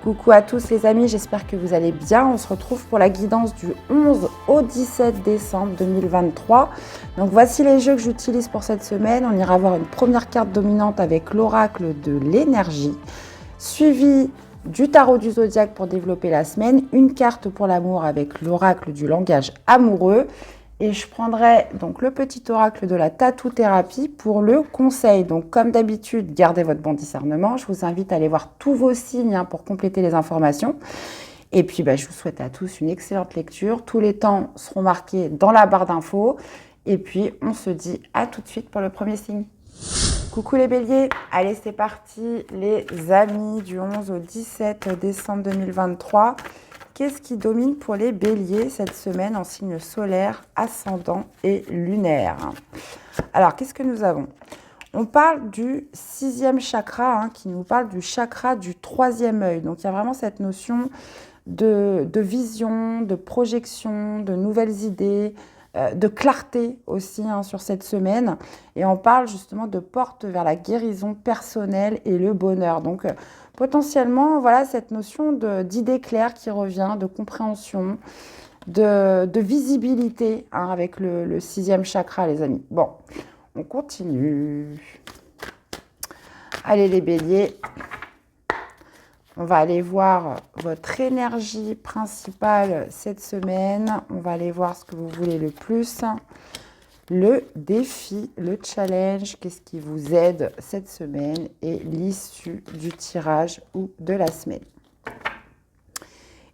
Coucou à tous les amis, j'espère que vous allez bien. On se retrouve pour la guidance du 11 au 17 décembre 2023. Donc voici les jeux que j'utilise pour cette semaine. On ira voir une première carte dominante avec l'oracle de l'énergie, suivi du tarot du zodiaque pour développer la semaine, une carte pour l'amour avec l'oracle du langage amoureux. Et je prendrai donc le petit oracle de la tatou-thérapie pour le conseil. Donc comme d'habitude, gardez votre bon discernement. Je vous invite à aller voir tous vos signes pour compléter les informations. Et puis je vous souhaite à tous une excellente lecture. Tous les temps seront marqués dans la barre d'infos. Et puis on se dit à tout de suite pour le premier signe. Coucou les béliers, allez c'est parti les amis du 11 au 17 décembre 2023. Qu'est-ce qui domine pour les béliers cette semaine en signe solaire, ascendant et lunaire? Alors, qu'est-ce que nous avons? On parle du 6e chakra, qui nous parle du chakra du 3e œil. Donc, il y a vraiment cette notion de vision, de projection, de nouvelles idées, de clarté aussi sur cette semaine. Et on parle justement de porte vers la guérison personnelle et le bonheur. Donc, potentiellement, voilà cette notion d'idée claire qui revient, de compréhension, de visibilité avec le 6e chakra, les amis. Bon, on continue. Allez, les béliers. On va aller voir votre énergie principale cette semaine. On va aller voir ce que vous voulez le plus. Le défi, le challenge, qu'est-ce qui vous aide cette semaine et l'issue du tirage ou de la semaine.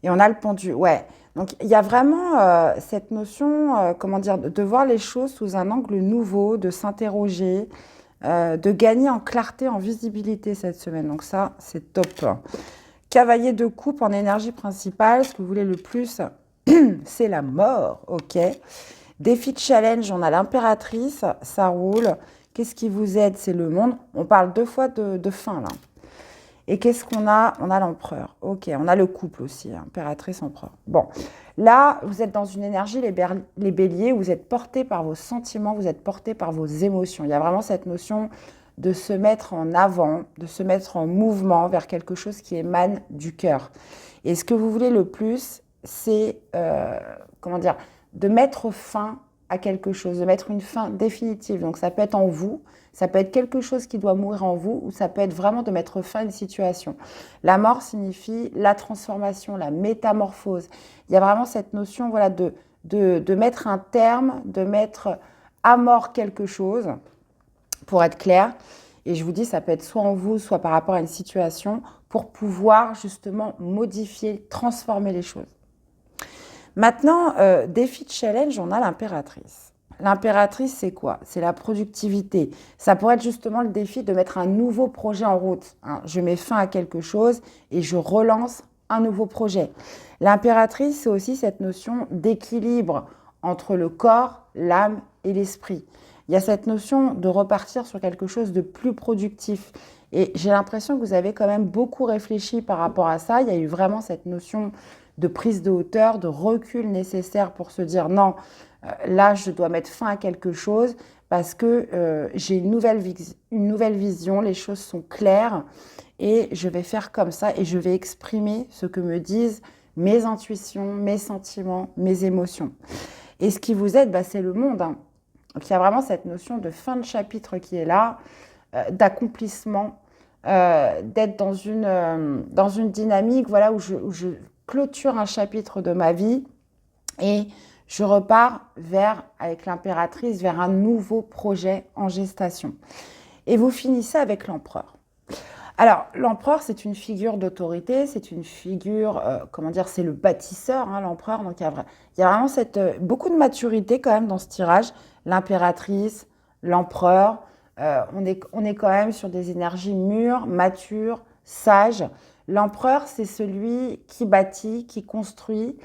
Et on a le pendu, ouais. Donc, il y a vraiment cette notion, de voir les choses sous un angle nouveau, de s'interroger, de gagner en clarté, en visibilité cette semaine. Donc ça, c'est top. Cavalier de coupe en énergie principale, ce que vous voulez le plus, c'est la mort, ok. Défi de challenge, on a l'impératrice, ça roule. Qu'est-ce qui vous aide? C'est le monde. On parle deux fois de fin, là. Et qu'est-ce qu'on a? On a l'empereur. Ok, on a le couple aussi, impératrice, empereur. Bon, là, vous êtes dans une énergie, les béliers, vous êtes portés par vos sentiments, vous êtes portés par vos émotions. Il y a vraiment cette notion de se mettre en avant, de se mettre en mouvement vers quelque chose qui émane du cœur. Et ce que vous voulez le plus, c'est, de mettre fin à quelque chose, de mettre une fin définitive. Donc ça peut être en vous, ça peut être quelque chose qui doit mourir en vous, ou ça peut être vraiment de mettre fin à une situation. La mort signifie la transformation, la métamorphose. Il y a vraiment cette notion de mettre un terme, de mettre à mort quelque chose, pour être clair. Et je vous dis, ça peut être soit en vous, soit par rapport à une situation, pour pouvoir justement modifier, transformer les choses. Maintenant, défi de challenge, on a l'impératrice. L'impératrice, c'est quoi? C'est la productivité. Ça pourrait être justement le défi de mettre un nouveau projet en route. Je mets fin à quelque chose et je relance un nouveau projet. L'impératrice, c'est aussi cette notion d'équilibre entre le corps, l'âme et l'esprit. Il y a cette notion de repartir sur quelque chose de plus productif. Et j'ai l'impression que vous avez quand même beaucoup réfléchi par rapport à ça. Il y a eu vraiment cette notion de prise de hauteur, de recul nécessaire pour se dire non, là je dois mettre fin à quelque chose parce que j'ai une nouvelle vision, les choses sont claires et je vais faire comme ça et je vais exprimer ce que me disent mes intuitions, mes sentiments, mes émotions. Et ce qui vous aide, c'est le monde. Donc il y a vraiment cette notion de fin de chapitre qui est là, d'accomplissement, d'être dans une dynamique où je clôture un chapitre de ma vie et je repars avec l'impératrice, vers un nouveau projet en gestation. Et vous finissez avec l'empereur. Alors, l'empereur, c'est une figure d'autorité, c'est une figure, c'est le bâtisseur, l'empereur. Donc, il y a vraiment beaucoup de maturité quand même dans ce tirage. L'impératrice, l'empereur, on est quand même sur des énergies mûres, matures, sages. L'empereur, c'est celui qui bâtit, qui construit,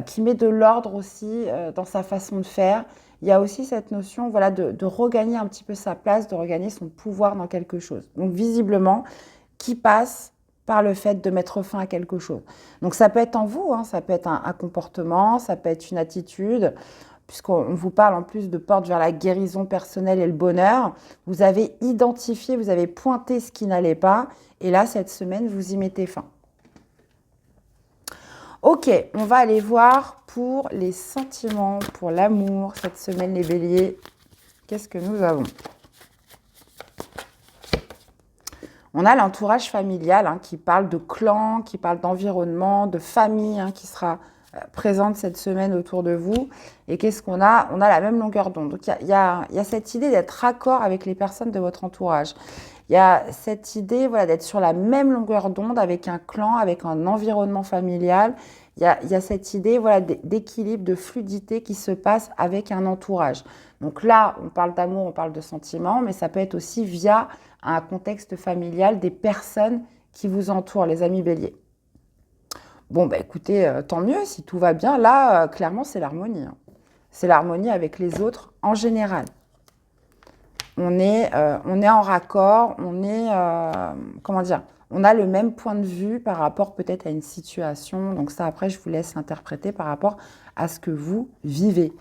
qui met de l'ordre aussi dans sa façon de faire. Il y a aussi cette notion de regagner un petit peu sa place, de regagner son pouvoir dans quelque chose. Donc visiblement, qui passe par le fait de mettre fin à quelque chose. Donc ça peut être en vous, ça peut être un comportement, ça peut être une attitude, puisqu'on vous parle en plus de porte vers la guérison personnelle et le bonheur. Vous avez identifié, vous avez pointé ce qui n'allait pas, et là, cette semaine, vous y mettez fin. Ok, on va aller voir pour les sentiments, pour l'amour, cette semaine, les béliers. Qu'est-ce que nous avons? On a l'entourage familial qui parle de clan, qui parle d'environnement, de famille qui sera présente cette semaine autour de vous. Et qu'est-ce qu'on a? On a la même longueur d'onde. Donc, il y a cette idée d'être raccord avec les personnes de votre entourage. Il y a cette idée d'être sur la même longueur d'onde avec un clan, avec un environnement familial. Il y a cette idée d'équilibre, de fluidité qui se passe avec un entourage. Donc là, on parle d'amour, on parle de sentiments, mais ça peut être aussi via un contexte familial des personnes qui vous entourent, les amis béliers. Bon, écoutez, tant mieux si tout va bien. Là, clairement, c'est l'harmonie. C'est l'harmonie avec les autres en général. On est en raccord, on a le même point de vue par rapport peut-être à une situation. Donc ça, après, je vous laisse interpréter par rapport à ce que vous vivez.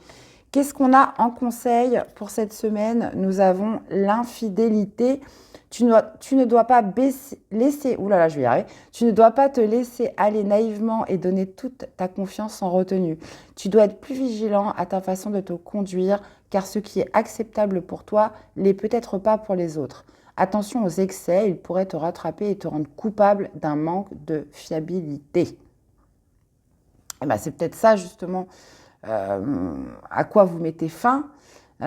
Qu'est-ce qu'on a en conseil pour cette semaine? Nous avons l'infidélité. Tu ne dois pas Tu ne dois pas te laisser aller naïvement et donner toute ta confiance sans retenue. Tu dois être plus vigilant à ta façon de te conduire, car ce qui est acceptable pour toi l'est peut-être pas pour les autres. Attention aux excès, ils pourraient te rattraper et te rendre coupable d'un manque de fiabilité. Et c'est peut-être ça justement à quoi vous mettez fin. Il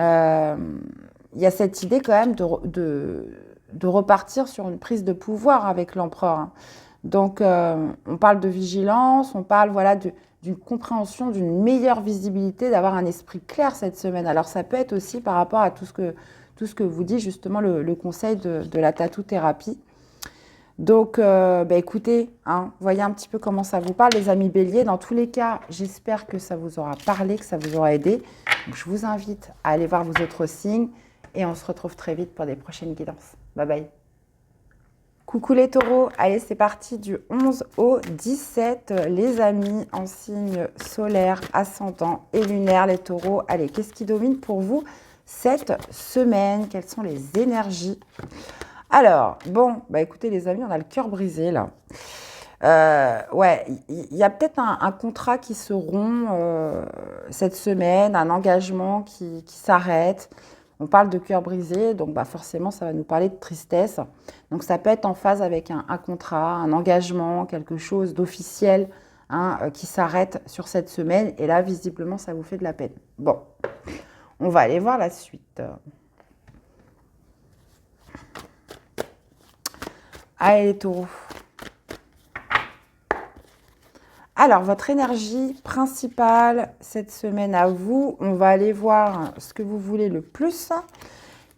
y a cette idée quand même de repartir sur une prise de pouvoir avec l'empereur. Donc, on parle de vigilance, on parle d'une compréhension, d'une meilleure visibilité, d'avoir un esprit clair cette semaine. Alors, ça peut être aussi par rapport à tout ce que vous dit justement le conseil de la tatou-thérapie. Donc, écoutez, voyez un petit peu comment ça vous parle, les amis béliers. Dans tous les cas, j'espère que ça vous aura parlé, que ça vous aura aidé. Donc, je vous invite à aller voir vos autres signes et on se retrouve très vite pour des prochaines guidances. Bye bye. Coucou les taureaux, allez c'est parti du 11 au 17, les amis en signe solaire, ascendant et lunaire, les taureaux. Allez, qu'est-ce qui domine pour vous cette semaine? Quelles sont les énergies? Alors, bon, écoutez les amis, on a le cœur brisé là. Il y a peut-être un contrat qui se rompt cette semaine, un engagement qui s'arrête. On parle de cœur brisé, donc forcément, ça va nous parler de tristesse. Donc, ça peut être en phase avec un contrat, un engagement, quelque chose d'officiel qui s'arrête sur cette semaine. Et là, visiblement, ça vous fait de la peine. Bon, on va aller voir la suite. Allez, les taureaux. Alors, votre énergie principale cette semaine à vous, on va aller voir ce que vous voulez le plus.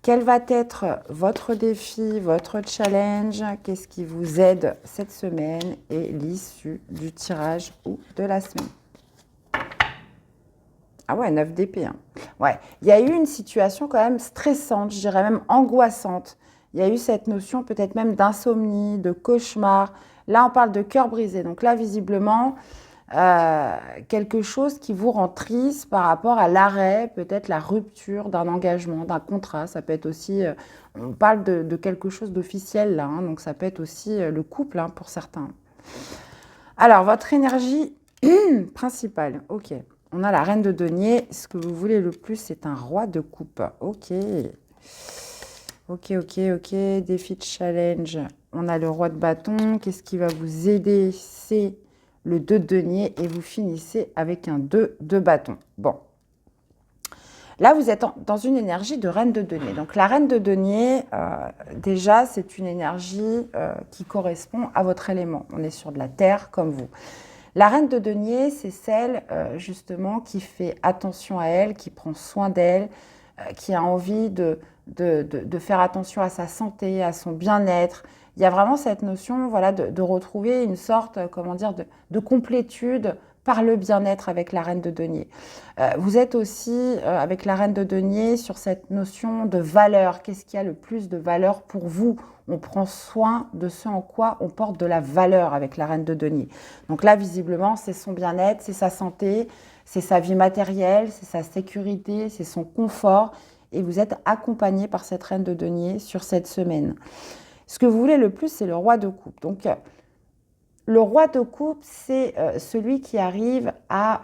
Quel va être votre défi, votre challenge? Qu'est-ce qui vous aide cette semaine et l'issue du tirage ou de la semaine? Ah ouais, 9 d'épée. Ouais, il y a eu une situation quand même stressante, je dirais même angoissante. Il y a eu cette notion peut-être même d'insomnie, de cauchemar. Là, on parle de cœur brisé. Donc là, visiblement, quelque chose qui vous rend triste par rapport à l'arrêt, peut-être la rupture d'un engagement, d'un contrat. Ça peut être aussi, on parle de quelque chose d'officiel là, donc ça peut être aussi le couple pour certains. Alors, votre énergie principale, ok. On a la reine de denier. Ce que vous voulez le plus, c'est un roi de coupe. Ok. Ok. Défi de challenge. On a le roi de bâton. Qu'est-ce qui va vous aider? C'est le 2 de denier. Et vous finissez avec un 2 de bâton. Bon. Là, vous êtes dans une énergie de reine de denier. Donc, la reine de denier, déjà, c'est une énergie qui correspond à votre élément. On est sur de la terre comme vous. La reine de denier, c'est celle justement qui fait attention à elle, qui prend soin d'elle, qui a envie de faire attention à sa santé, à son bien-être. Il y a vraiment cette notion de retrouver une sorte de complétude par le bien-être avec la reine de denier. Vous êtes aussi avec la reine de denier sur cette notion de valeur. Qu'est-ce qui a le plus de valeur pour vous? On prend soin de ce en quoi on porte de la valeur avec la reine de denier. Donc là, visiblement, c'est son bien-être, c'est sa santé, c'est sa vie matérielle, c'est sa sécurité, c'est son confort. Et vous êtes accompagné par cette reine de denier sur cette semaine. Ce que vous voulez le plus, c'est le roi de coupe. Donc, Le roi de coupe, c'est celui qui arrive à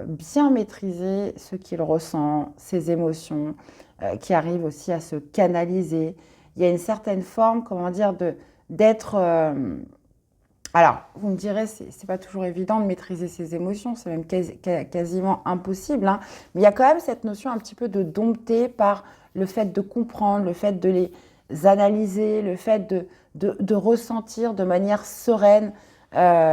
bien maîtriser ce qu'il ressent, ses émotions, qui arrive aussi à se canaliser. Il y a une certaine forme, comment dire, d'être... alors, vous me direz, c'est pas toujours évident de maîtriser ses émotions, c'est même quasiment impossible, hein, mais il y a quand même cette notion un petit peu de dompter par le fait de comprendre, le fait de les analyser, le fait de ressentir de manière sereine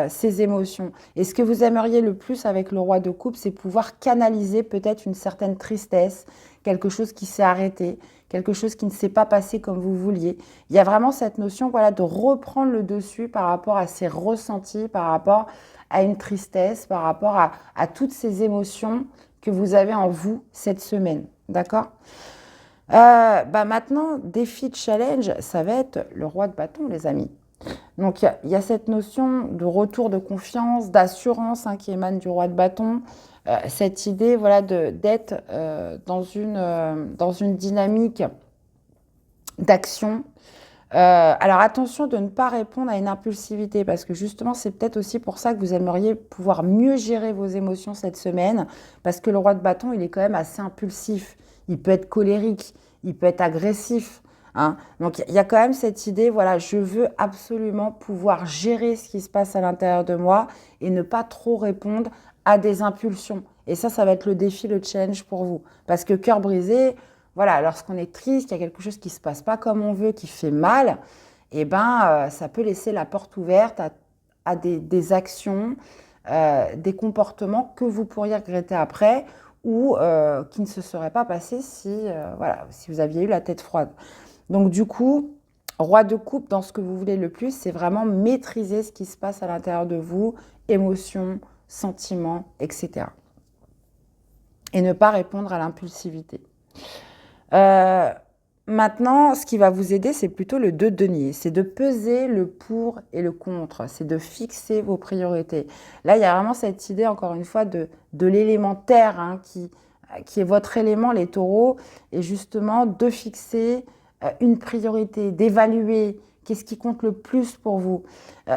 ces émotions. Et ce que vous aimeriez le plus avec le roi de coupe, c'est pouvoir canaliser peut-être une certaine tristesse, quelque chose qui s'est arrêté, quelque chose qui ne s'est pas passé comme vous vouliez. Il y a vraiment cette notion, voilà, de reprendre le dessus par rapport à ses ressentis, par rapport à une tristesse, par rapport à toutes ces émotions que vous avez en vous cette semaine. D'accord? Maintenant, défi de challenge, ça va être le roi de bâton, les amis. Donc, il y a cette notion de retour de confiance, d'assurance qui émane du roi de bâton. Cette idée, voilà, d'être dans une dynamique d'action. Alors attention de ne pas répondre à une impulsivité parce que justement c'est peut-être aussi pour ça que vous aimeriez pouvoir mieux gérer vos émotions cette semaine parce que le roi de bâton il est quand même assez impulsif, il peut être colérique, il peut être agressif, hein. Donc il y a quand même cette idée, voilà, je veux absolument pouvoir gérer ce qui se passe à l'intérieur de moi et ne pas trop répondre à des impulsions. Et ça va être le défi, le challenge pour vous. Parce que cœur brisé, voilà, lorsqu'on est triste, qu'il y a quelque chose qui ne se passe pas comme on veut, qui fait mal, eh ben, ça peut laisser la porte ouverte à des actions, des comportements que vous pourriez regretter après ou qui ne se seraient pas passés voilà, si vous aviez eu la tête froide. Donc du coup, roi de coupe, dans ce que vous voulez le plus, c'est vraiment maîtriser ce qui se passe à l'intérieur de vous, émotions, sentiments, etc. Et ne pas répondre à l'impulsivité. Maintenant, ce qui va vous aider, c'est plutôt le 2 de denier. C'est de peser le pour et le contre. C'est de fixer vos priorités. Là, il y a vraiment cette idée, encore une fois, de l'élémentaire qui est votre élément, les taureaux, et justement de fixer une priorité, d'évaluer qu'est-ce qui compte le plus pour vous.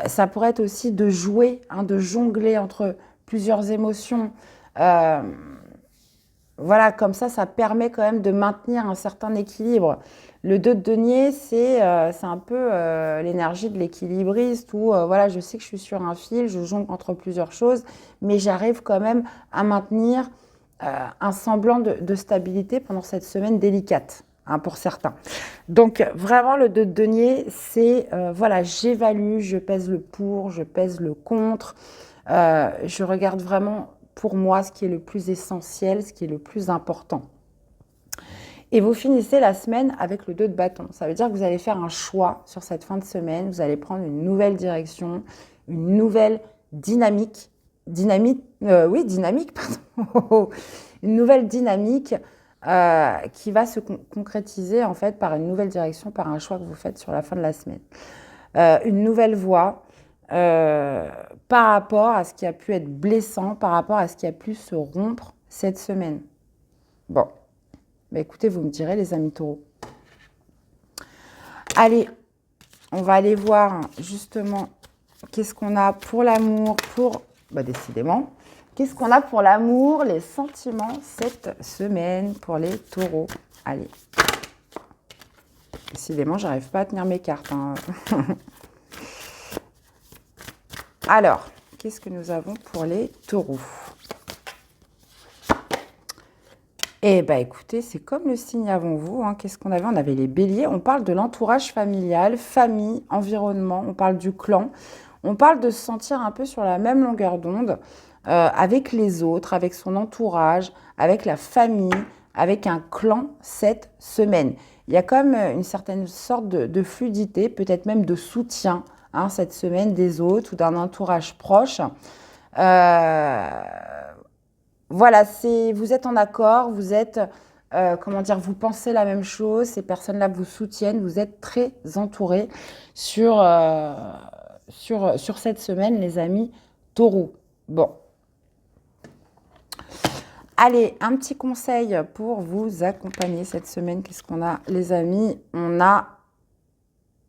Ça pourrait être aussi de jouer, de jongler entre plusieurs émotions. Voilà, comme ça permet quand même de maintenir un certain équilibre. Le 2 de denier, c'est un peu l'énergie de l'équilibriste où voilà, je sais que je suis sur un fil, je jongle entre plusieurs choses, mais j'arrive quand même à maintenir un semblant de stabilité pendant cette semaine délicate, pour certains. Donc vraiment, le 2 de denier, c'est voilà, j'évalue, je pèse le pour, je pèse le contre, je regarde vraiment pour moi ce qui est le plus essentiel, ce qui est le plus important. Et vous finissez la semaine avec le 2 de bâton. Ça veut dire que vous allez faire un choix sur cette fin de semaine, vous allez prendre une nouvelle direction, une nouvelle dynamique, pardon, une nouvelle dynamique qui va se concrétiser en fait par une nouvelle direction, par un choix que vous faites sur la fin de la semaine. Une nouvelle voie, par rapport à ce qui a pu être blessant, par rapport à ce qui a pu se rompre cette semaine. Bon, écoutez, vous me direz les amis taureaux. Allez, on va aller voir justement qu'est-ce qu'on a pour l'amour, décidément, qu'est-ce qu'on a pour l'amour, les sentiments cette semaine pour les taureaux. Allez. Décidément, j'arrive pas à tenir mes cartes. Alors, qu'est-ce que nous avons pour les taureaux? Eh bien, écoutez, c'est comme le signe avant vous. Qu'est-ce qu'on avait? On avait les béliers. On parle de l'entourage familial, famille, environnement. On parle du clan. On parle de se sentir un peu sur la même longueur d'onde avec les autres, avec son entourage, avec la famille, avec un clan cette semaine. Il y a comme une certaine sorte de fluidité, peut-être même de soutien cette semaine des autres ou d'un entourage proche. Voilà, vous êtes en accord, vous êtes, vous pensez la même chose, ces personnes-là vous soutiennent, vous êtes très entourés sur cette semaine, les amis taureaux. Bon. Allez, un petit conseil pour vous accompagner cette semaine. Qu'est-ce qu'on a, les amis? On a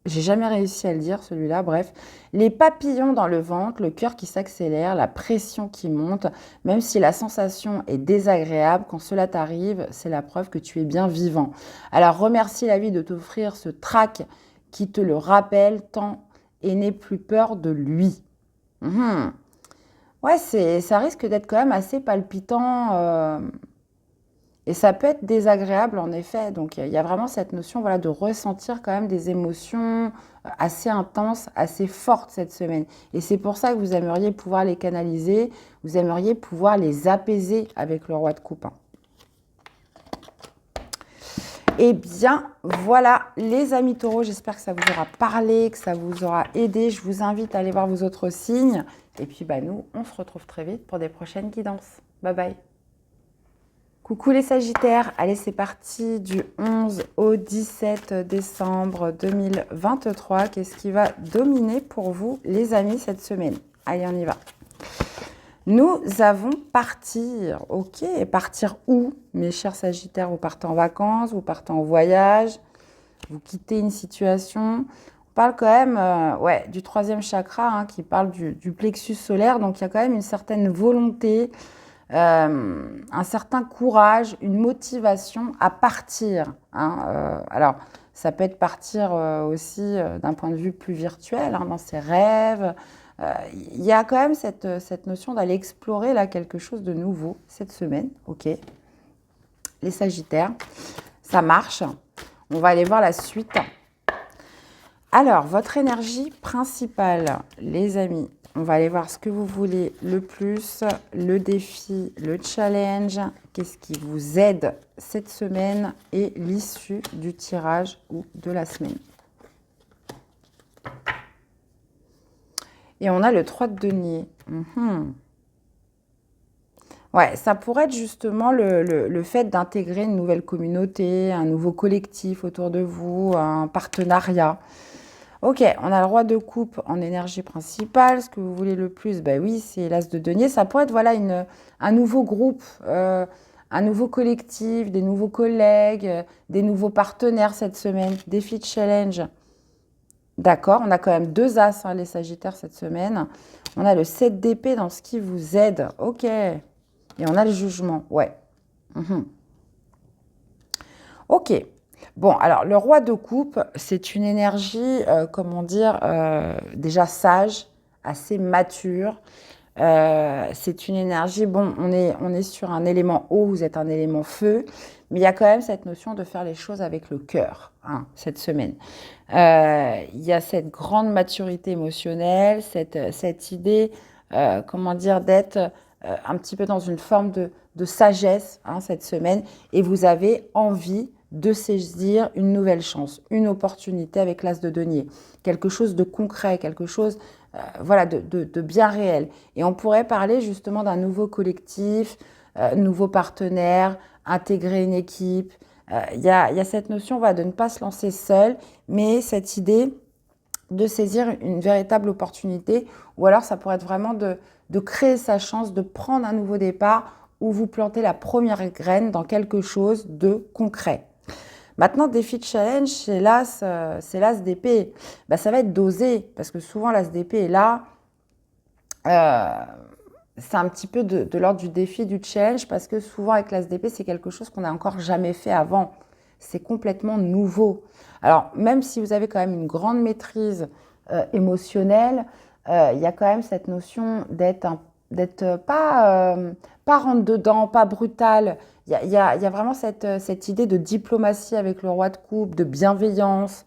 J'ai jamais réussi à le dire, celui-là, bref. Les papillons dans le ventre, le cœur qui s'accélère, la pression qui monte, même si la sensation est désagréable, quand cela t'arrive, c'est la preuve que tu es bien vivant. Alors remercie la vie de t'offrir ce trac qui te le rappelle tant et n'aie plus peur de lui. Mhm. Ouais, ça risque d'être quand même assez palpitant. Et ça peut être désagréable en effet. Donc il y a vraiment cette notion voilà, de ressentir quand même des émotions assez intenses, assez fortes cette semaine. Et c'est pour ça que vous aimeriez pouvoir les canaliser, vous aimeriez pouvoir les apaiser avec le roi de coupe. Eh bien, voilà les amis taureaux, j'espère que ça vous aura parlé, que ça vous aura aidé. Je vous invite à aller voir vos autres signes. Et puis nous, on se retrouve très vite pour des prochaines guidances. Bye bye. Coucou les Sagittaires, allez c'est parti du 11 au 17 décembre 2023. Qu'est-ce qui va dominer pour vous les amis cette semaine? Allez on y va. Nous allons partir, ok, partir où mes chers Sagittaires? Vous partez en vacances, vous partez en voyage, vous quittez une situation. On parle quand même du troisième chakra qui parle du plexus solaire, donc il y a quand même une certaine volonté, un certain courage, une motivation à partir. Alors, ça peut être partir aussi d'un point de vue plus virtuel, dans ses rêves. Il y a quand même cette notion d'aller explorer là quelque chose de nouveau cette semaine. Ok, les Sagittaires, ça marche. On va aller voir la suite. Alors, votre énergie principale, les amis. On va aller voir ce que vous voulez le plus, le défi, le challenge, qu'est-ce qui vous aide cette semaine et l'issue du tirage ou de la semaine. Et on a le 3 de denier. Ouais, ça pourrait être justement le fait d'intégrer une nouvelle communauté, un nouveau collectif autour de vous, un partenariat. Ok, on a le roi de coupe en énergie principale. Ce que vous voulez le plus, oui, c'est l'as de denier. Ça pourrait être voilà, un nouveau groupe, un nouveau collectif, des nouveaux collègues, des nouveaux partenaires cette semaine, défi de challenge. D'accord, on a quand même 2 as, les Sagittaires, cette semaine. On a le 7 d'épée dans ce qui vous aide. Ok, et on a le jugement, ouais. Ok. Bon, alors le roi de coupe, c'est une énergie, déjà sage, assez mature. C'est une énergie, bon, on est sur un élément eau, vous êtes un élément feu, mais il y a quand même cette notion de faire les choses avec le cœur, cette semaine. Il y a cette grande maturité émotionnelle, cette idée, d'être un petit peu dans une forme de sagesse cette semaine, et vous avez envie de saisir une nouvelle chance, une opportunité avec l'as de denier, quelque chose de concret, quelque chose de bien réel. Et on pourrait parler justement d'un nouveau collectif, nouveau partenaire, intégrer une équipe. Il y a cette notion de ne pas se lancer seul, mais cette idée de saisir une véritable opportunité, ou alors ça pourrait être vraiment de créer sa chance, de prendre un nouveau départ, où vous plantez la première graine dans quelque chose de concret. Maintenant, défi de challenge, c'est l'as d'épée. Ça va être dosé, parce que souvent l'as d'épée est là. C'est un petit peu de l'ordre du défi, du challenge, parce que souvent avec l'as d'épée, c'est quelque chose qu'on n'a encore jamais fait avant. C'est complètement nouveau. Alors, même si vous avez quand même une grande maîtrise émotionnelle, il y a quand même cette notion d'être pas rentre-dedans, pas brutal. Il y a vraiment cette idée de diplomatie avec le roi de coupe, de bienveillance,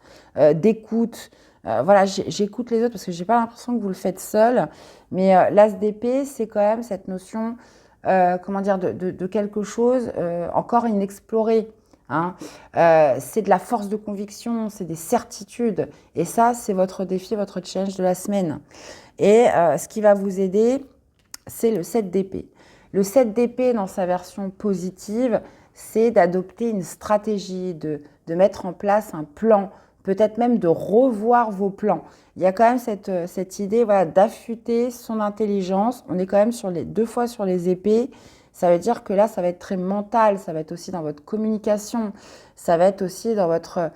d'écoute. Voilà, j'écoute les autres parce que j'ai pas l'impression que vous le faites seul. Mais l'as d'épée, c'est quand même cette notion, de quelque chose encore inexploré. C'est de la force de conviction, c'est des certitudes. Et ça, c'est votre défi, votre challenge de la semaine. Et ce qui va vous aider, c'est le 7 d'épée. Le 7 d'épée, dans sa version positive, c'est d'adopter une stratégie, de mettre en place un plan, peut-être même de revoir vos plans. Il y a quand même cette idée d'affûter son intelligence. On est quand même sur 2 fois sur les épées. Ça veut dire que là, ça va être très mental, ça va être aussi dans votre communication, ça va être aussi dans votre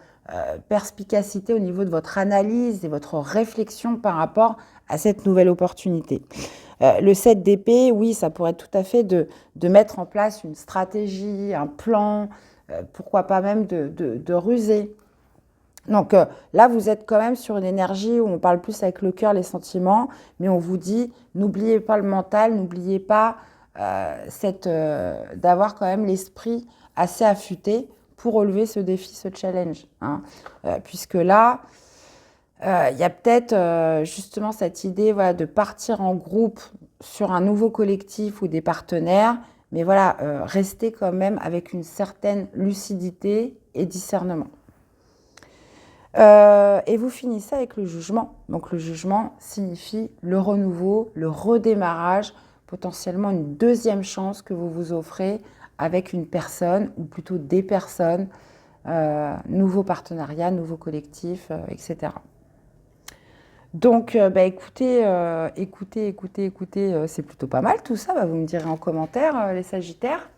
perspicacité au niveau de votre analyse et votre réflexion par rapport à cette nouvelle opportunité. Le 7 d'épée, oui, ça pourrait être tout à fait de mettre en place une stratégie, un plan, pourquoi pas même de ruser. Donc là, vous êtes quand même sur une énergie où on parle plus avec le cœur, les sentiments, mais on vous dit, n'oubliez pas le mental, n'oubliez pas d'avoir quand même l'esprit assez affûté pour relever ce défi, ce challenge. Hein. Puisque là, il y a peut-être justement cette idée voilà, de partir en groupe sur un nouveau collectif ou des partenaires, mais voilà, rester quand même avec une certaine lucidité et discernement. Et vous finissez avec le jugement. Donc le jugement signifie le renouveau, le redémarrage, potentiellement une deuxième chance que vous vous offrez avec une personne, ou plutôt des personnes, nouveaux partenariats, nouveaux collectifs, etc. Donc, écoutez, c'est plutôt pas mal tout ça. Vous me direz en commentaire, les Sagittaires.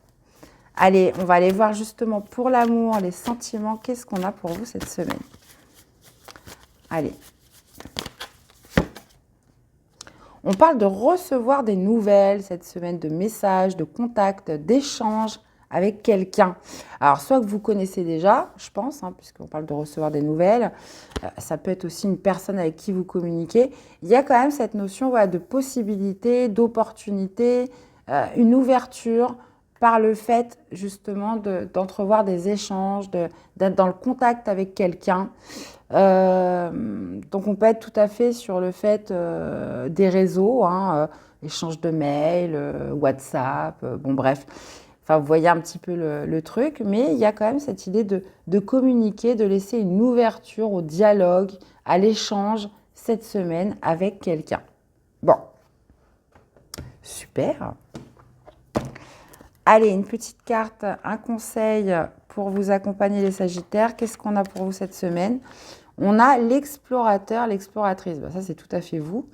Allez, on va aller voir justement pour l'amour, les sentiments. Qu'est-ce qu'on a pour vous cette semaine? Allez. On parle de recevoir des nouvelles cette semaine, de messages, de contacts, d'échanges avec quelqu'un. Alors, soit que vous connaissez déjà, je pense, puisqu'on parle de recevoir des nouvelles, ça peut être aussi une personne avec qui vous communiquez. Il y a quand même cette notion de possibilité, d'opportunité, une ouverture par le fait justement d'entrevoir des échanges, d'être dans le contact avec quelqu'un. Donc on peut être tout à fait sur le fait des réseaux, échange de mails, WhatsApp, bon bref. Enfin, vous voyez un petit peu le truc, mais il y a quand même cette idée de communiquer, de laisser une ouverture au dialogue, à l'échange cette semaine avec quelqu'un. Bon, super. Allez, une petite carte, un conseil pour vous accompagner les Sagittaires. Qu'est-ce qu'on a pour vous cette semaine? On a l'explorateur, l'exploratrice. Ça, c'est tout à fait vous.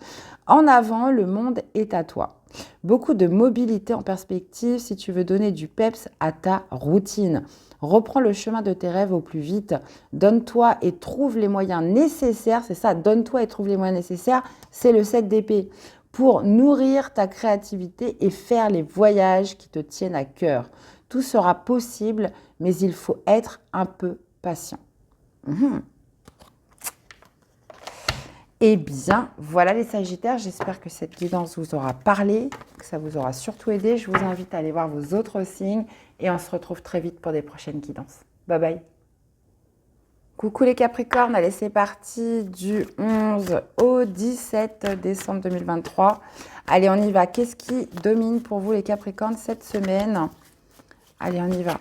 En avant, le monde est à toi. Beaucoup de mobilité en perspective si tu veux donner du peps à ta routine. Reprends le chemin de tes rêves au plus vite. Donne-toi et trouve les moyens nécessaires. C'est ça, donne-toi et trouve les moyens nécessaires. C'est le 7 d'épée. Pour nourrir ta créativité et faire les voyages qui te tiennent à cœur. Tout sera possible, mais il faut être un peu patient. Eh bien, voilà les Sagittaires, j'espère que cette guidance vous aura parlé, que ça vous aura surtout aidé. Je vous invite à aller voir vos autres signes et on se retrouve très vite pour des prochaines guidances. Bye bye. Coucou les Capricornes, allez c'est parti du 11 au 17 décembre 2023. Allez, on y va. Qu'est-ce qui domine pour vous les Capricornes cette semaine? Allez, on y va.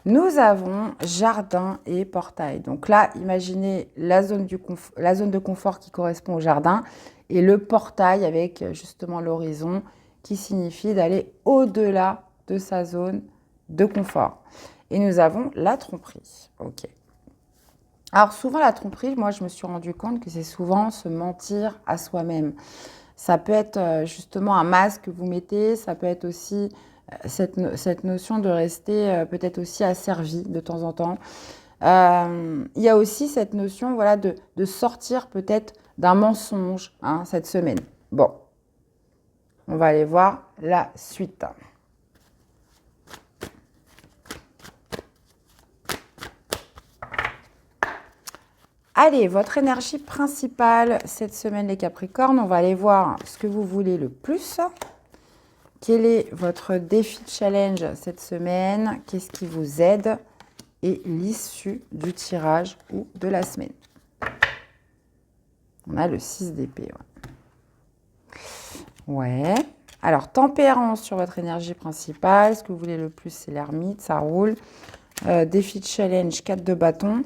Nous avons jardin et portail. Donc là, imaginez la zone de confort qui correspond au jardin et le portail avec justement l'horizon qui signifie d'aller au-delà de sa zone de confort. Et nous avons la tromperie. Ok. Alors souvent la tromperie, moi je me suis rendu compte que c'est souvent se mentir à soi-même. Ça peut être justement un masque que vous mettez, ça peut être aussi cette notion de rester peut-être aussi asservi de temps en temps. Il y a aussi cette notion de sortir peut-être d'un mensonge cette semaine. Bon, on va aller voir la suite. Allez, votre énergie principale cette semaine les Capricornes, on va aller voir ce que vous voulez le plus. Quel est votre défi challenge cette semaine? Qu'est-ce qui vous aide? Et l'issue du tirage ou de la semaine. On a le 6 d'épée. Ouais. Alors, tempérance sur votre énergie principale. Ce que vous voulez le plus, c'est l'ermite, ça roule. Défi challenge, 4 de bâton.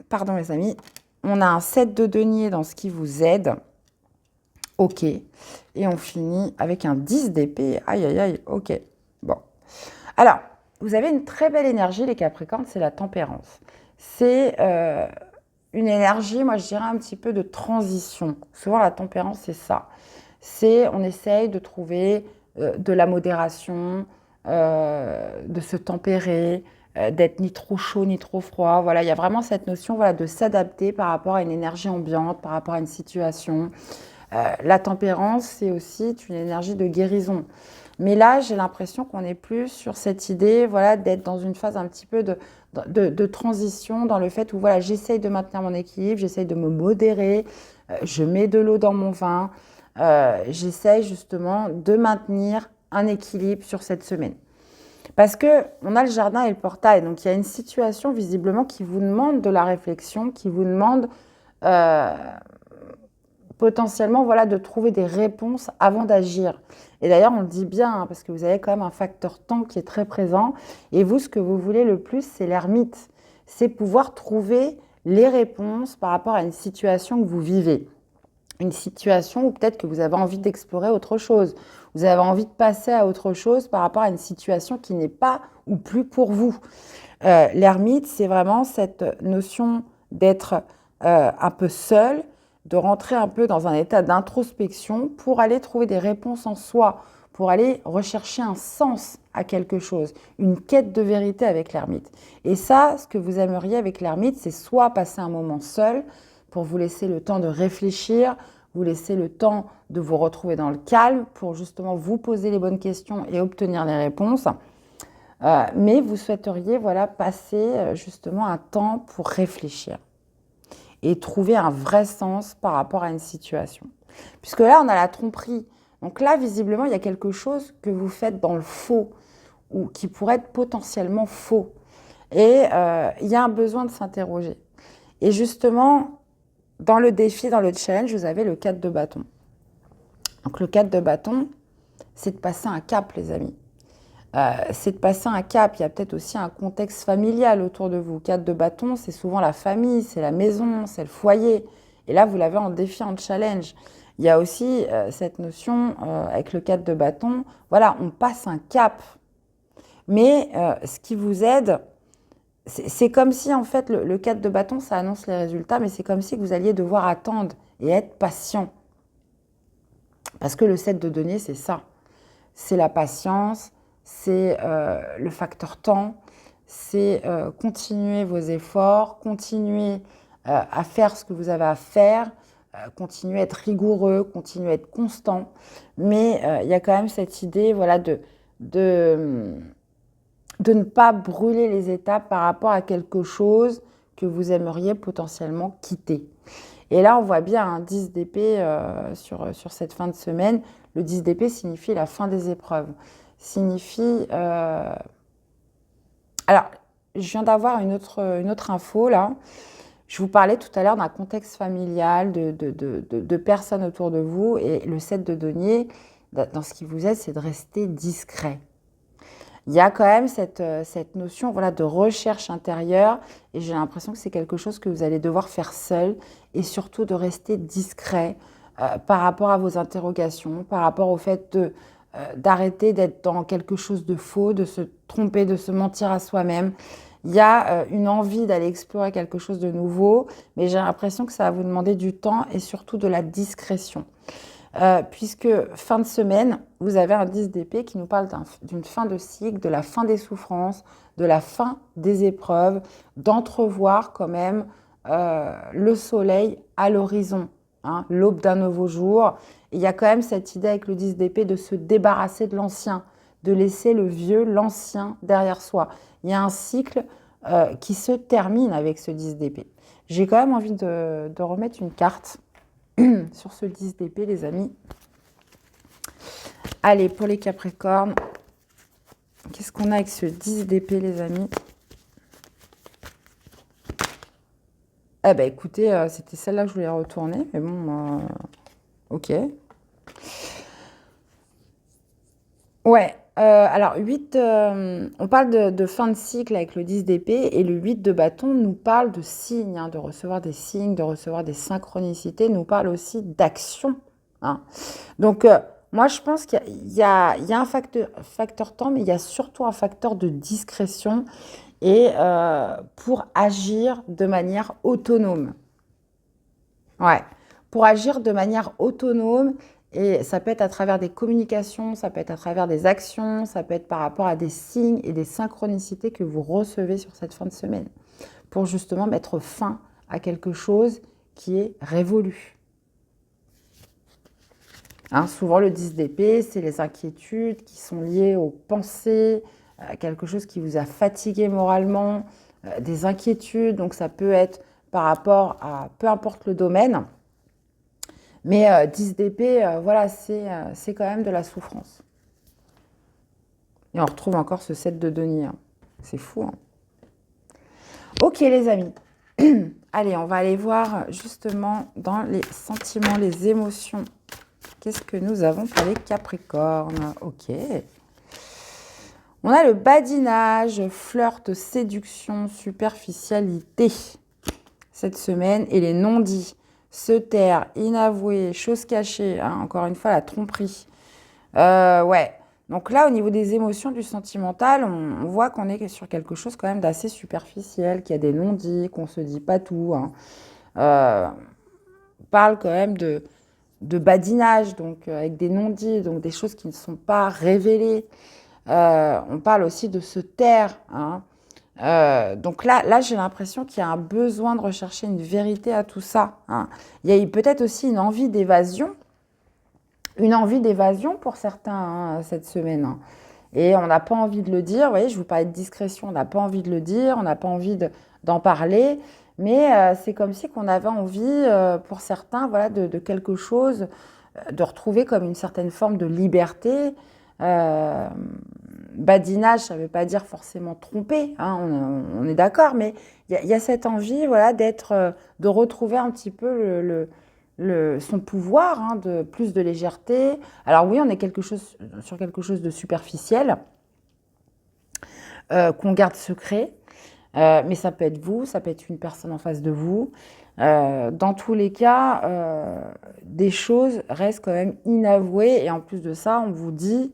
Pardon les amis. On a un 7 de denier dans ce qui vous aide. Ok. Et on finit avec un 10 d'épée. Aïe, aïe, aïe. Ok. Bon. Alors, vous avez une très belle énergie, les Capricornes, c'est la tempérance. C'est une énergie, moi je dirais un petit peu de transition. Souvent, la tempérance, c'est ça. On essaye de trouver de la modération, de se tempérer, d'être ni trop chaud ni trop froid. Voilà, il y a vraiment cette notion voilà, de s'adapter par rapport à une énergie ambiante, par rapport à une situation. La tempérance, c'est aussi une énergie de guérison. Mais là, j'ai l'impression qu'on est plus sur cette idée voilà, d'être dans une phase un petit peu de transition, dans le fait où voilà, j'essaye de maintenir mon équilibre, j'essaye de me modérer, je mets de l'eau dans mon vin, j'essaye justement de maintenir un équilibre sur cette semaine. Parce qu'on a le jardin et le portail, donc il y a une situation visiblement qui vous demande de la réflexion, qui vous demande euh, potentiellement voilà, de trouver des réponses avant d'agir. Et d'ailleurs, on le dit bien, hein, parce que vous avez quand même un facteur temps qui est très présent. Et vous, ce que vous voulez le plus, c'est l'ermite. C'est pouvoir trouver les réponses par rapport à une situation que vous vivez. Une situation où peut-être que vous avez envie d'explorer autre chose. Vous avez envie de passer à autre chose par rapport à une situation qui n'est pas ou plus pour vous. L'ermite, c'est vraiment cette notion d'être un peu seul, de rentrer un peu dans un état d'introspection pour aller trouver des réponses en soi, pour aller rechercher un sens à quelque chose, une quête de vérité avec l'ermite. Et ça, ce que vous aimeriez avec l'ermite, c'est soit passer un moment seul pour vous laisser le temps de réfléchir, vous laisser le temps de vous retrouver dans le calme pour justement vous poser les bonnes questions et obtenir les réponses. Mais vous souhaiteriez voilà, passer justement un temps pour réfléchir et trouver un vrai sens par rapport à une situation. Puisque là, on a la tromperie. Donc là, visiblement, il y a quelque chose que vous faites dans le faux ou qui pourrait être potentiellement faux. Et il y a un besoin de s'interroger. Et justement, dans le défi, dans le challenge, vous avez le 4 de bâton. Donc le 4 de bâton, c'est de passer un cap, les amis. C'est de passer un cap. Il y a peut-être aussi un contexte familial autour de vous. 4 de bâton, c'est souvent la famille, c'est la maison, c'est le foyer. Et là, vous l'avez en défi, en challenge. Il y a aussi cette notion avec le 4 de bâton. Voilà, on passe un cap. Mais ce qui vous aide, c'est comme si en fait le 4 de bâton, ça annonce les résultats, mais c'est comme si vous alliez devoir attendre et être patient. Parce que le 7 de denier, c'est ça. C'est la patience, c'est le facteur temps, c'est continuer vos efforts, continuer à faire ce que vous avez à faire, continuer à être rigoureux, continuer à être constant. Mais il y a quand même cette idée voilà, de, de ne pas brûler les étapes par rapport à quelque chose que vous aimeriez potentiellement quitter. Et là, on voit bien un 10 d'épée sur cette fin de semaine. Le 10 d'épée signifie la fin des épreuves. Signifie... Alors, je viens d'avoir une autre info là. Je vous parlais tout à l'heure d'un contexte familial, de personnes autour de vous. Et le 7 de denier, dans ce qui vous aide, c'est de rester discret. Il y a quand même cette notion voilà, de recherche intérieure et j'ai l'impression que c'est quelque chose que vous allez devoir faire seul et surtout de rester discret par rapport à vos interrogations, par rapport au fait d'arrêter d'être dans quelque chose de faux, de se tromper, de se mentir à soi-même. Il y a une envie d'aller explorer quelque chose de nouveau, mais j'ai l'impression que ça va vous demander du temps et surtout de la discrétion. Puisque fin de semaine, vous avez un 10 d'épée qui nous parle d'une fin de cycle, de la fin des souffrances, de la fin des épreuves, d'entrevoir quand même le soleil à l'horizon, hein, l'aube d'un nouveau jour. Et il y a quand même cette idée avec le 10 d'épée de se débarrasser de l'ancien, de laisser le vieux, l'ancien derrière soi. Il y a un cycle qui se termine avec ce 10 d'épée. J'ai quand même envie de remettre une carte sur ce 10 d'épée, les amis. Allez, pour les Capricornes, qu'est-ce qu'on a avec ce 10 d'épée, les amis? Eh ben, écoutez, c'était celle-là que je voulais retourner, mais bon, ok. Ouais, alors 8, on parle de fin de cycle avec le 10 d'épée et le 8 de bâton nous parle de signes, hein, de recevoir des signes, de recevoir des synchronicités, nous parle aussi d'action, hein. Donc, moi, je pense qu'il y a un facteur temps, mais il y a surtout un facteur de discrétion et pour agir de manière autonome. Ouais, pour agir de manière autonome Et ça peut être à travers des communications, ça peut être à travers des actions, ça peut être par rapport à des signes et des synchronicités que vous recevez sur cette fin de semaine, pour justement mettre fin à quelque chose qui est révolu. Hein, souvent, le 10 d'épée, c'est les inquiétudes qui sont liées aux pensées, quelque chose qui vous a fatigué moralement, des inquiétudes. Donc, ça peut être par rapport à peu importe le domaine. Mais 10 d'épée, voilà, c'est quand même de la souffrance. Et on retrouve encore ce 7 de denier. Hein. C'est fou. Hein. Ok, les amis. Allez, on va aller voir justement dans les sentiments, les émotions. Qu'est-ce que nous avons pour les Capricornes? Ok. On a le badinage, flirt, séduction, superficialité cette semaine et les non-dits. Se taire, inavoué, chose cachée, hein, encore une fois la tromperie. Ouais. Donc là, au niveau des émotions, du sentimental, on voit qu'on est sur quelque chose quand même d'assez superficiel, qu'il y a des non-dits, qu'on ne se dit pas tout. Hein. On parle quand même de badinage, donc avec des non-dits, donc des choses qui ne sont pas révélées. On parle aussi de se taire. Hein. Donc là j'ai l'impression qu'il y a un besoin de rechercher une vérité à tout ça. Hein. Il y a peut-être aussi une envie d'évasion pour certains hein, cette semaine. Hein. Et on n'a pas envie de le dire. Vous voyez, je vous parlais de discrétion, on n'a pas envie de le dire, on n'a pas envie d'en parler. Mais c'est comme si qu'on avait envie, pour certains, voilà, de quelque chose, de retrouver comme une certaine forme de liberté. Badinage, ça ne veut pas dire forcément tromper, hein, on est d'accord, mais il y a cette envie, voilà, de retrouver un petit peu son pouvoir, hein, de plus de légèreté. Alors oui, on est sur quelque chose de superficiel, qu'on garde secret, mais ça peut être vous, ça peut être une personne en face de vous. Dans tous les cas, des choses restent quand même inavouées, et en plus de ça, on vous dit,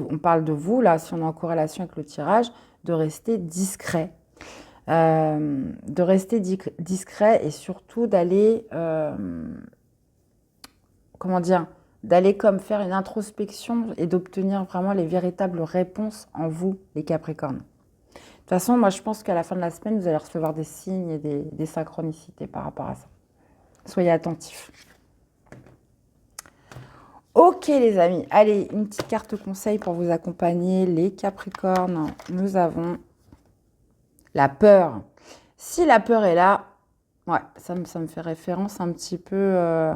on parle de vous, là, si on est en corrélation avec le tirage, de rester discret. Discret et surtout d'aller, d'aller comme faire une introspection et d'obtenir vraiment les véritables réponses en vous, les Capricornes. De toute façon, moi, je pense qu'à la fin de la semaine, vous allez recevoir des signes et des synchronicités par rapport à ça. Soyez attentifs. Ok les amis, allez, une petite carte conseil pour vous accompagner, les Capricornes. Nous avons la peur. Si la peur est là, ouais, ça me fait référence un petit peu...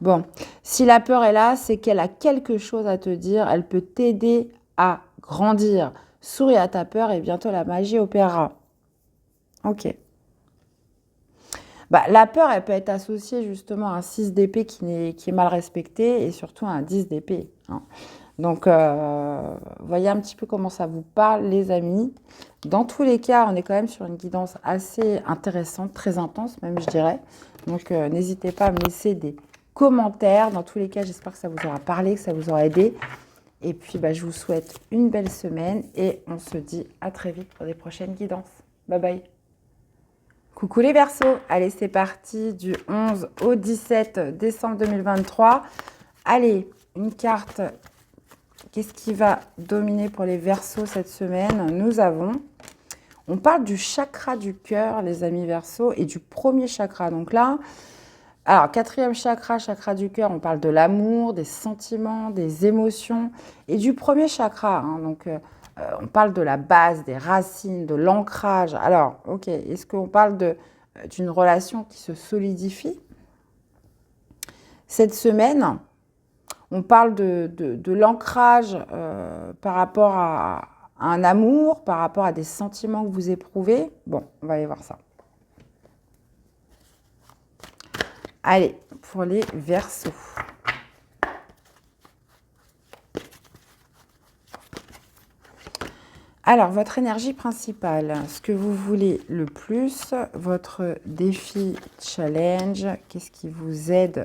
Bon, si la peur est là, c'est qu'elle a quelque chose à te dire, elle peut t'aider à grandir. Souris à ta peur et bientôt la magie opérera. Ok. Bah, la peur, elle peut être associée justement à un 6 d'épée qui est mal respecté et surtout à un 10 d'épée. Hein. Donc, voyez un petit peu comment ça vous parle, les amis. Dans tous les cas, on est quand même sur une guidance assez intéressante, très intense même, je dirais. Donc, n'hésitez pas à me laisser des commentaires. Dans tous les cas, j'espère que ça vous aura parlé, que ça vous aura aidé. Et puis, bah, je vous souhaite une belle semaine et on se dit à très vite pour des prochaines guidances. Bye bye. Coucou les Verseaux, allez c'est parti du 11 au 17 décembre 2023. Allez, une carte, qu'est-ce qui va dominer pour les Verseaux cette semaine? On parle du chakra du cœur les amis Verseaux et du premier chakra. Donc là, alors quatrième chakra, chakra du cœur, on parle de l'amour, des sentiments, des émotions et du premier chakra. Hein, donc on parle de la base, des racines, de l'ancrage. Alors, ok, est-ce qu'on parle d'une relation qui se solidifie? Cette semaine, on parle de l'ancrage par rapport à un amour, par rapport à des sentiments que vous éprouvez. Bon, on va aller voir ça. Allez, pour les Verseaux. Alors, votre énergie principale, ce que vous voulez le plus, votre défi challenge, qu'est-ce qui vous aide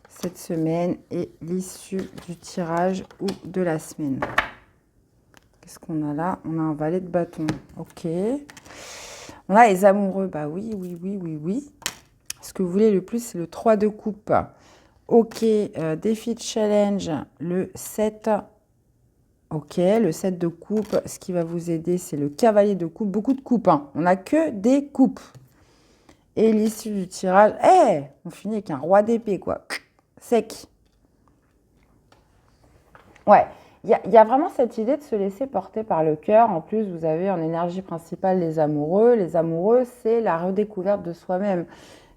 cette semaine et l'issue du tirage ou de la semaine. Qu'est-ce qu'on a là? On a un valet de bâton, ok. On a les amoureux, bah oui. ce que vous voulez le plus, c'est le 3 de coupe. Ok, défi de challenge, le 7. Ok, le 7 de coupe, ce qui va vous aider, c'est le cavalier de coupe. Beaucoup de coupes, hein. On n'a que des coupes. Et l'issue du tirage, on finit avec un roi d'épée, quoi. Sec. Ouais, il y a vraiment cette idée de se laisser porter par le cœur. En plus, vous avez en énergie principale les amoureux. Les amoureux, c'est la redécouverte de soi-même.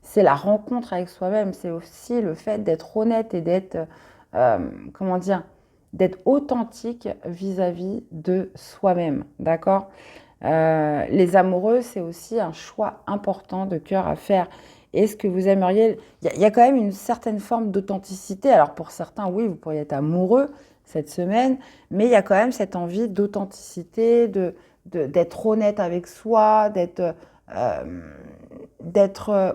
C'est la rencontre avec soi-même. C'est aussi le fait d'être honnête et d'être, comment dire, d'être authentique vis-à-vis de soi-même. D'accord? Les amoureux, c'est aussi un choix important de cœur à faire. Est-ce que vous aimeriez... Il y a quand même une certaine forme d'authenticité. Alors pour certains, oui, vous pourriez être amoureux cette semaine, mais il y a quand même cette envie d'authenticité, d'être honnête avec soi, d'être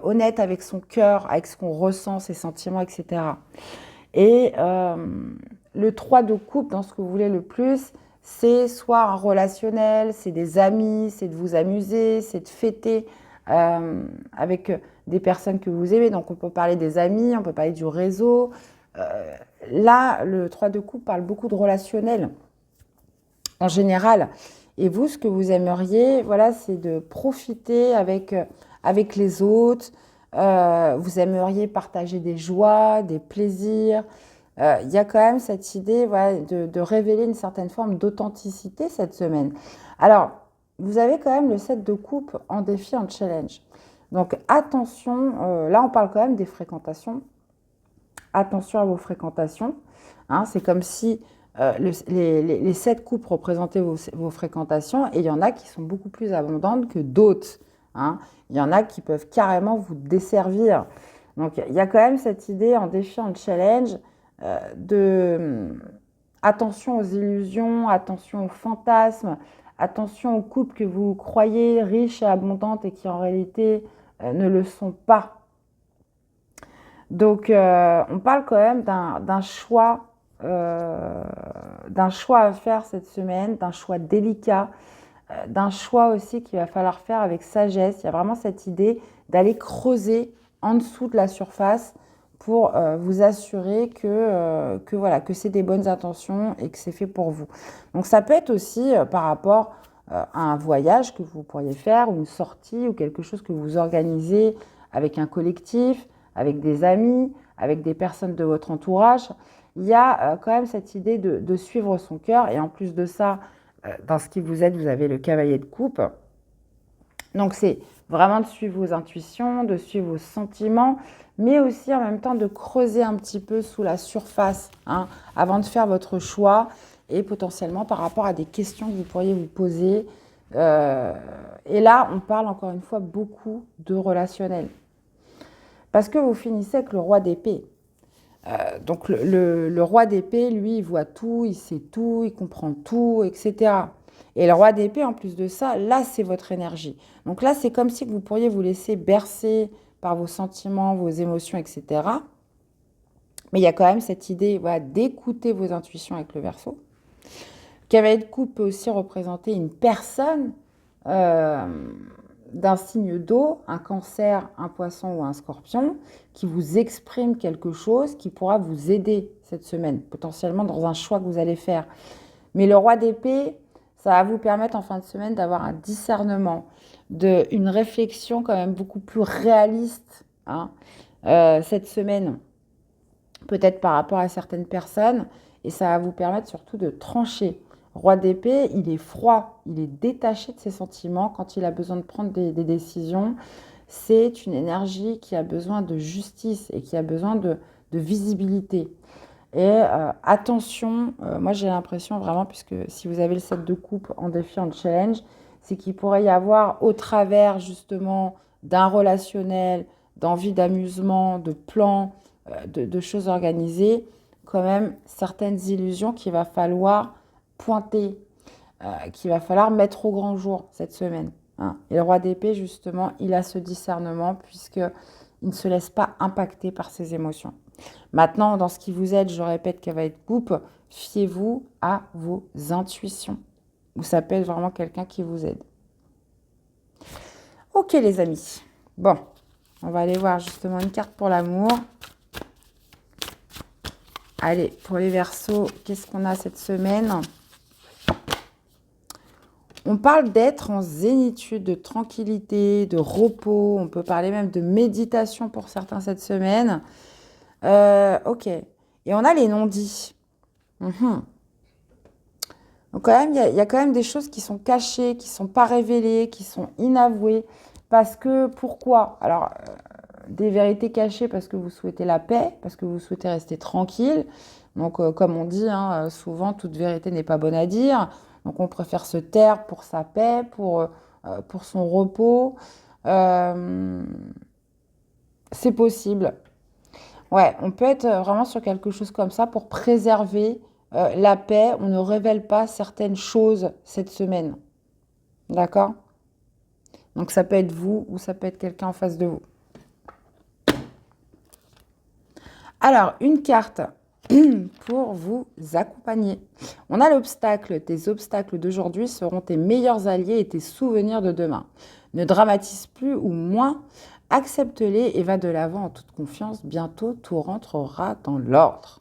honnête avec son cœur, avec ce qu'on ressent, ses sentiments, etc. Et le 3 de coupe, dans ce que vous voulez le plus, c'est soit un relationnel, c'est des amis, c'est de vous amuser, c'est de fêter avec des personnes que vous aimez. Donc on peut parler des amis, on peut parler du réseau. Là, le 3 de coupe parle beaucoup de relationnel en général. Et vous, ce que vous aimeriez, voilà, c'est de profiter avec les autres. Vous aimeriez partager des joies, des plaisirs. Il y a quand même cette idée, voilà, de révéler une certaine forme d'authenticité cette semaine. Alors, vous avez quand même le 7 de coupe en défi, en challenge. Donc attention, là on parle quand même des fréquentations. Attention à vos fréquentations. Hein, c'est comme si les 7 coupes représentaient vos fréquentations, et il y en a qui sont beaucoup plus abondantes que d'autres. Hein. Il y en a qui peuvent carrément vous desservir. Donc il y a quand même cette idée en défi, en challenge, attention aux illusions, attention aux fantasmes, attention aux couples que vous croyez riches et abondantes et qui en réalité ne le sont pas. Donc, on parle quand même d'un choix à faire cette semaine, d'un choix délicat, d'un choix aussi qu'il va falloir faire avec sagesse. Il y a vraiment cette idée d'aller creuser en dessous de la surface pour vous assurer voilà, que c'est des bonnes intentions et que c'est fait pour vous. Donc, ça peut être aussi par rapport à un voyage que vous pourriez faire, ou une sortie, ou quelque chose que vous organisez avec un collectif, avec des amis, avec des personnes de votre entourage. Il y a quand même cette idée de suivre son cœur. Et en plus de ça, dans ce qui vous aide, vous avez le cavalier de coupe. Donc c'est vraiment de suivre vos intuitions, de suivre vos sentiments, mais aussi en même temps de creuser un petit peu sous la surface, hein, avant de faire votre choix, et potentiellement par rapport à des questions que vous pourriez vous poser. Et là, on parle encore une fois beaucoup de relationnel. Parce que vous finissez avec le roi d'épée. Donc le roi d'épée, lui, il voit tout, il sait tout, il comprend tout, etc. Et le roi d'épée, en plus de ça, là, c'est votre énergie. Donc là, c'est comme si vous pourriez vous laisser bercer par vos sentiments, vos émotions, etc. Mais il y a quand même cette idée, voilà, d'écouter vos intuitions avec le Verseau. Le cavalier de coupe peut aussi représenter une personne d'un signe d'eau, un cancer, un poisson ou un scorpion, qui vous exprime quelque chose qui pourra vous aider cette semaine, potentiellement dans un choix que vous allez faire. Mais le roi d'épée, ça va vous permettre en fin de semaine d'avoir un discernement, une réflexion quand même beaucoup plus réaliste, hein, cette semaine, peut-être par rapport à certaines personnes, et ça va vous permettre surtout de trancher. Roi d'épée, il est froid, il est détaché de ses sentiments quand il a besoin de prendre des décisions. C'est une énergie qui a besoin de justice et qui a besoin de visibilité. Et attention, moi j'ai l'impression vraiment, puisque si vous avez le 7 de coupe en défi, en challenge, c'est qu'il pourrait y avoir au travers justement d'un relationnel, d'envie d'amusement, de plans, de choses organisées, quand même certaines illusions qu'il va falloir pointer, qu'il va falloir mettre au grand jour cette semaine. Hein. Et le roi d'épée, justement, il a ce discernement puisqu'il ne se laisse pas impacter par ses émotions. Maintenant, dans ce qui vous aide, je répète, cavalier de coupe, fiez-vous à vos intuitions. Ou ça peut être vraiment quelqu'un qui vous aide. Ok les amis. Bon, On va aller voir justement une carte pour l'amour. Allez, pour les Verseaux, qu'est-ce qu'on a cette semaine? On parle d'être en zénitude, de tranquillité, de repos. On peut parler même de méditation pour certains cette semaine. Ok. Et on a les non-dits. Mhm. Donc quand même, il y a quand même des choses qui sont cachées, qui ne sont pas révélées, qui sont inavouées. Parce que, pourquoi? Alors, des vérités cachées parce que vous souhaitez la paix, parce que vous souhaitez rester tranquille. Donc, comme on dit, hein, souvent, toute vérité n'est pas bonne à dire. Donc, on préfère se taire pour sa paix, pour son repos. Euh, c'est possible. Ouais, on peut être vraiment sur quelque chose comme ça pour préserver la paix. On ne révèle pas certaines choses cette semaine. D'accord? Donc, ça peut être vous ou ça peut être quelqu'un en face de vous. Alors, une carte pour vous accompagner. On a l'obstacle. Tes obstacles d'aujourd'hui seront tes meilleurs alliés et tes souvenirs de demain. Ne dramatise plus ou moins, accepte-les et va de l'avant en toute confiance. Bientôt, tout rentrera dans l'ordre.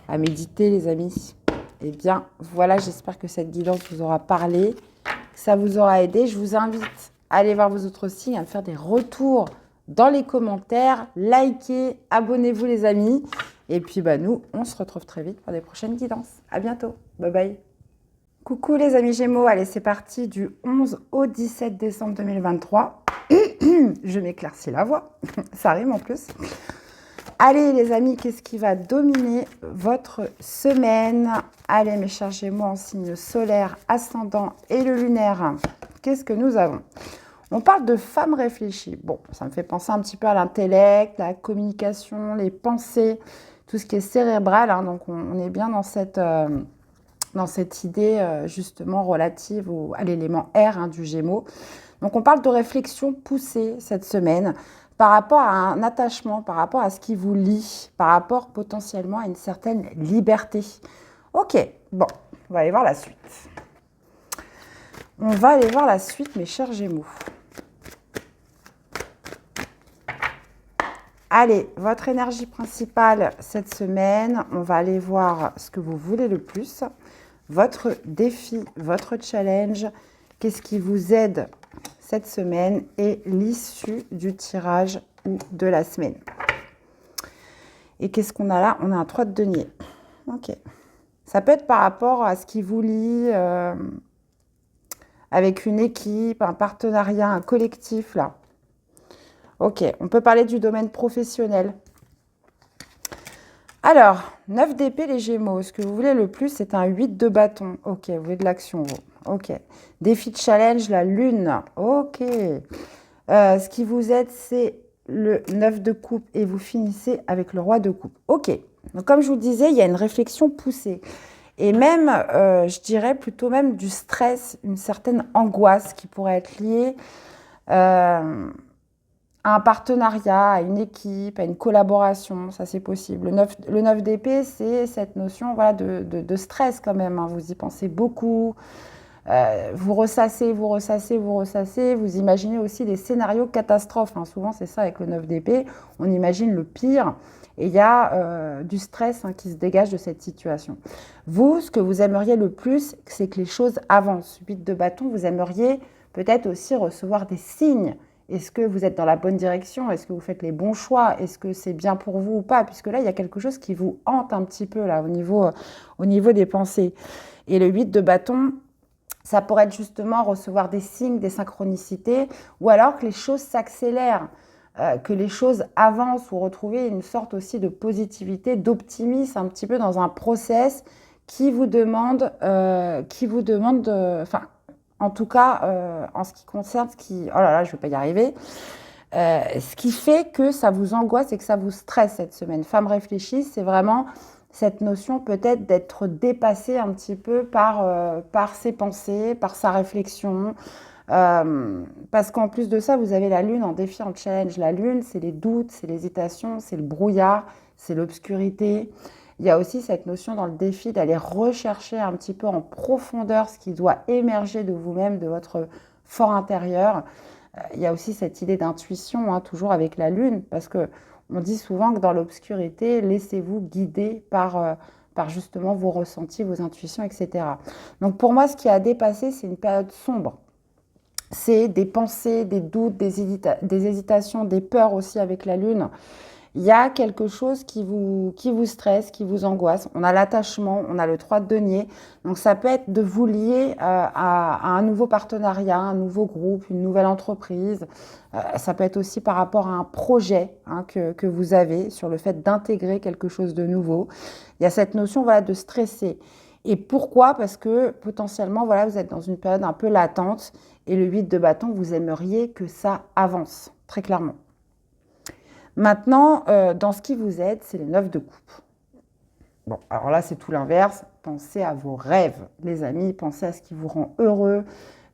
À méditer, les amis. Eh bien, voilà, j'espère que cette guidance vous aura parlé, que ça vous aura aidé. Je vous invite à aller voir vos autres signes, à me faire des retours dans les commentaires, likez, abonnez-vous les amis. Et puis nous, on se retrouve très vite pour des prochaines guidances. À bientôt. Bye bye. Coucou les amis Gémeaux. Allez, c'est parti du 11 au 17 décembre 2023. Je m'éclaircis la voix. Ça rime en plus. Allez les amis, qu'est-ce qui va dominer votre semaine? Allez mes chers Gémeaux en signe solaire, ascendant et le lunaire. Qu'est-ce que nous avons? On parle de femme réfléchie. Bon, ça me fait penser un petit peu à l'intellect, la communication, les pensées, tout ce qui est cérébral. Hein, donc, on est bien dans cette idée justement relative à l'élément R hein, du Gémeaux. Donc, on parle de réflexion poussée cette semaine par rapport à un attachement, par rapport à ce qui vous lie, par rapport potentiellement à une certaine liberté. Ok, bon, on va aller voir la suite. On va aller voir la suite, mes chers Gémeaux. Allez, votre énergie principale cette semaine, on va aller voir ce que vous voulez le plus, votre défi, votre challenge, qu'est-ce qui vous aide cette semaine et l'issue du tirage ou de la semaine. Et qu'est-ce qu'on a là? On a un 3 de denier. Ok. Ça peut être par rapport à ce qui vous lie avec une équipe, un partenariat, un collectif là. Ok, on peut parler du domaine professionnel. Alors, 9 d'épée, les Gémeaux. Ce que vous voulez le plus, c'est un 8 de bâton. Ok, vous voulez de l'action, vous. Ok. Défi de challenge, la lune. Ok. Ce qui vous aide, c'est le 9 de coupe et vous finissez avec le roi de coupe. Ok. Donc, comme je vous disais, il y a une réflexion poussée. Et même, je dirais plutôt même du stress, une certaine angoisse qui pourrait être liée à un partenariat, à une équipe, à une collaboration, ça c'est possible. Le 9 d'épée, c'est cette notion voilà, de stress quand même. Hein. Vous y pensez beaucoup, vous ressassez, vous ressassez, vous ressassez. Vous imaginez aussi des scénarios catastrophes. Hein. Souvent c'est ça avec le 9 d'épée, on imagine le pire. Et il y a du stress hein, qui se dégage de cette situation. Vous, ce que vous aimeriez le plus, c'est que les choses avancent. 8 de bâton, vous aimeriez peut-être aussi recevoir des signes. Est-ce que vous êtes dans la bonne direction? Est-ce que vous faites les bons choix? Est-ce que c'est bien pour vous ou pas? Puisque là, il y a quelque chose qui vous hante un petit peu là, au niveau des pensées. Et le 8 de bâton, ça pourrait être justement recevoir des signes, des synchronicités, ou alors que les choses s'accélèrent, que les choses avancent, ou retrouver une sorte aussi de positivité, d'optimisme, un petit peu dans un process qui vous demande, enfin, en tout cas, en ce qui concerne oh là là, je ne vais pas y arriver. Ce qui fait que ça vous angoisse et que ça vous stresse cette semaine. Femme réfléchie, c'est vraiment cette notion peut-être d'être dépassée un petit peu par ses pensées, par sa réflexion. Parce qu'en plus de ça, vous avez la lune en défi, en challenge. La lune, c'est les doutes, c'est l'hésitation, c'est le brouillard, c'est l'obscurité. Il y a aussi cette notion dans le défi d'aller rechercher un petit peu en profondeur ce qui doit émerger de vous-même, de votre fort intérieur. Il y a aussi cette idée d'intuition, hein, toujours avec la lune, parce que on dit souvent que dans l'obscurité, laissez-vous guider par justement vos ressentis, vos intuitions, etc. Donc pour moi, ce qui a dépassé, c'est une période sombre. C'est des pensées, des doutes, des hésitations, des peurs aussi avec la lune. Il y a quelque chose qui vous stresse, qui vous angoisse. On a l'attachement, on a le 3 de denier. Donc ça peut être de vous lier à un nouveau partenariat, un nouveau groupe, une nouvelle entreprise. Ça peut être aussi par rapport à un projet, hein, que vous avez sur le fait d'intégrer quelque chose de nouveau. Il y a cette notion, voilà, de stresser. Et pourquoi? Parce que potentiellement, voilà, vous êtes dans une période un peu latente et le 8 de bâton, vous aimeriez que ça avance, très clairement. Maintenant, dans ce qui vous aide, c'est les 9 de coupe. Bon, alors là, c'est tout l'inverse. Pensez à vos rêves, les amis. Pensez à ce qui vous rend heureux.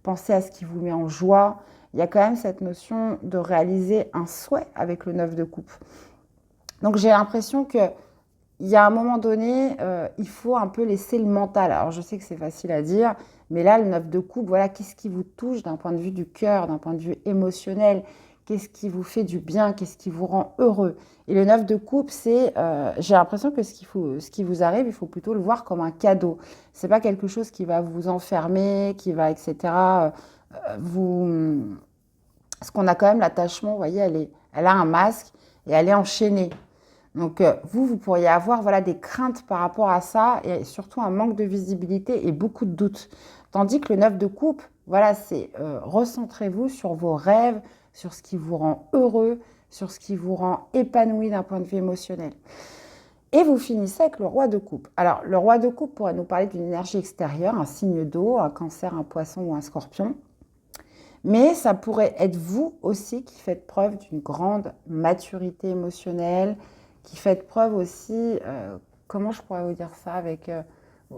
Pensez à ce qui vous met en joie. Il y a quand même cette notion de réaliser un souhait avec le 9 de coupe. Donc, j'ai l'impression qu'il y a un moment donné, il faut un peu laisser le mental. Alors, je sais que c'est facile à dire, mais là, le 9 de coupe, voilà, qu'est-ce qui vous touche d'un point de vue du cœur, d'un point de vue émotionnel? Qu'est-ce qui vous fait du bien? Qu'est-ce qui vous rend heureux? Et le 9 de coupe, j'ai l'impression que ce qui vous arrive, il faut plutôt le voir comme un cadeau. C'est pas quelque chose qui va vous enfermer, qui va, etc. Vous, Parce qu'on a quand même l'attachement, vous voyez, elle a un masque et elle est enchaînée. Donc, vous pourriez avoir, voilà, des craintes par rapport à ça et surtout un manque de visibilité et beaucoup de doutes. Tandis que le 9 de coupe, voilà, c'est recentrez-vous sur vos rêves, sur ce qui vous rend heureux, sur ce qui vous rend épanoui d'un point de vue émotionnel. Et vous finissez avec le roi de coupe. Alors, le roi de coupe pourrait nous parler d'une énergie extérieure, un signe d'eau, un cancer, un poisson ou un scorpion. Mais ça pourrait être vous aussi qui faites preuve d'une grande maturité émotionnelle, qui faites preuve aussi, comment je pourrais vous dire ça,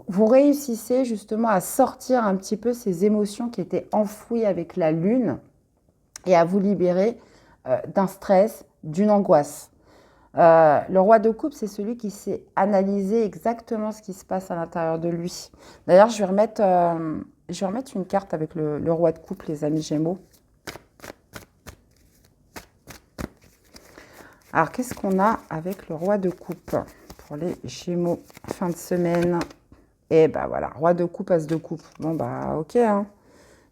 vous réussissez justement à sortir un petit peu ces émotions qui étaient enfouies avec la lune et à vous libérer d'un stress, d'une angoisse. Le roi de coupe, c'est celui qui sait analyser exactement ce qui se passe à l'intérieur de lui. D'ailleurs, je vais remettre une carte avec le roi de coupe, les amis Gémeaux. Alors, qu'est-ce qu'on a avec le roi de coupe pour les Gémeaux fin de semaine? Et ben voilà, roi de coupe, as de coupe. Bon, bah ok, hein.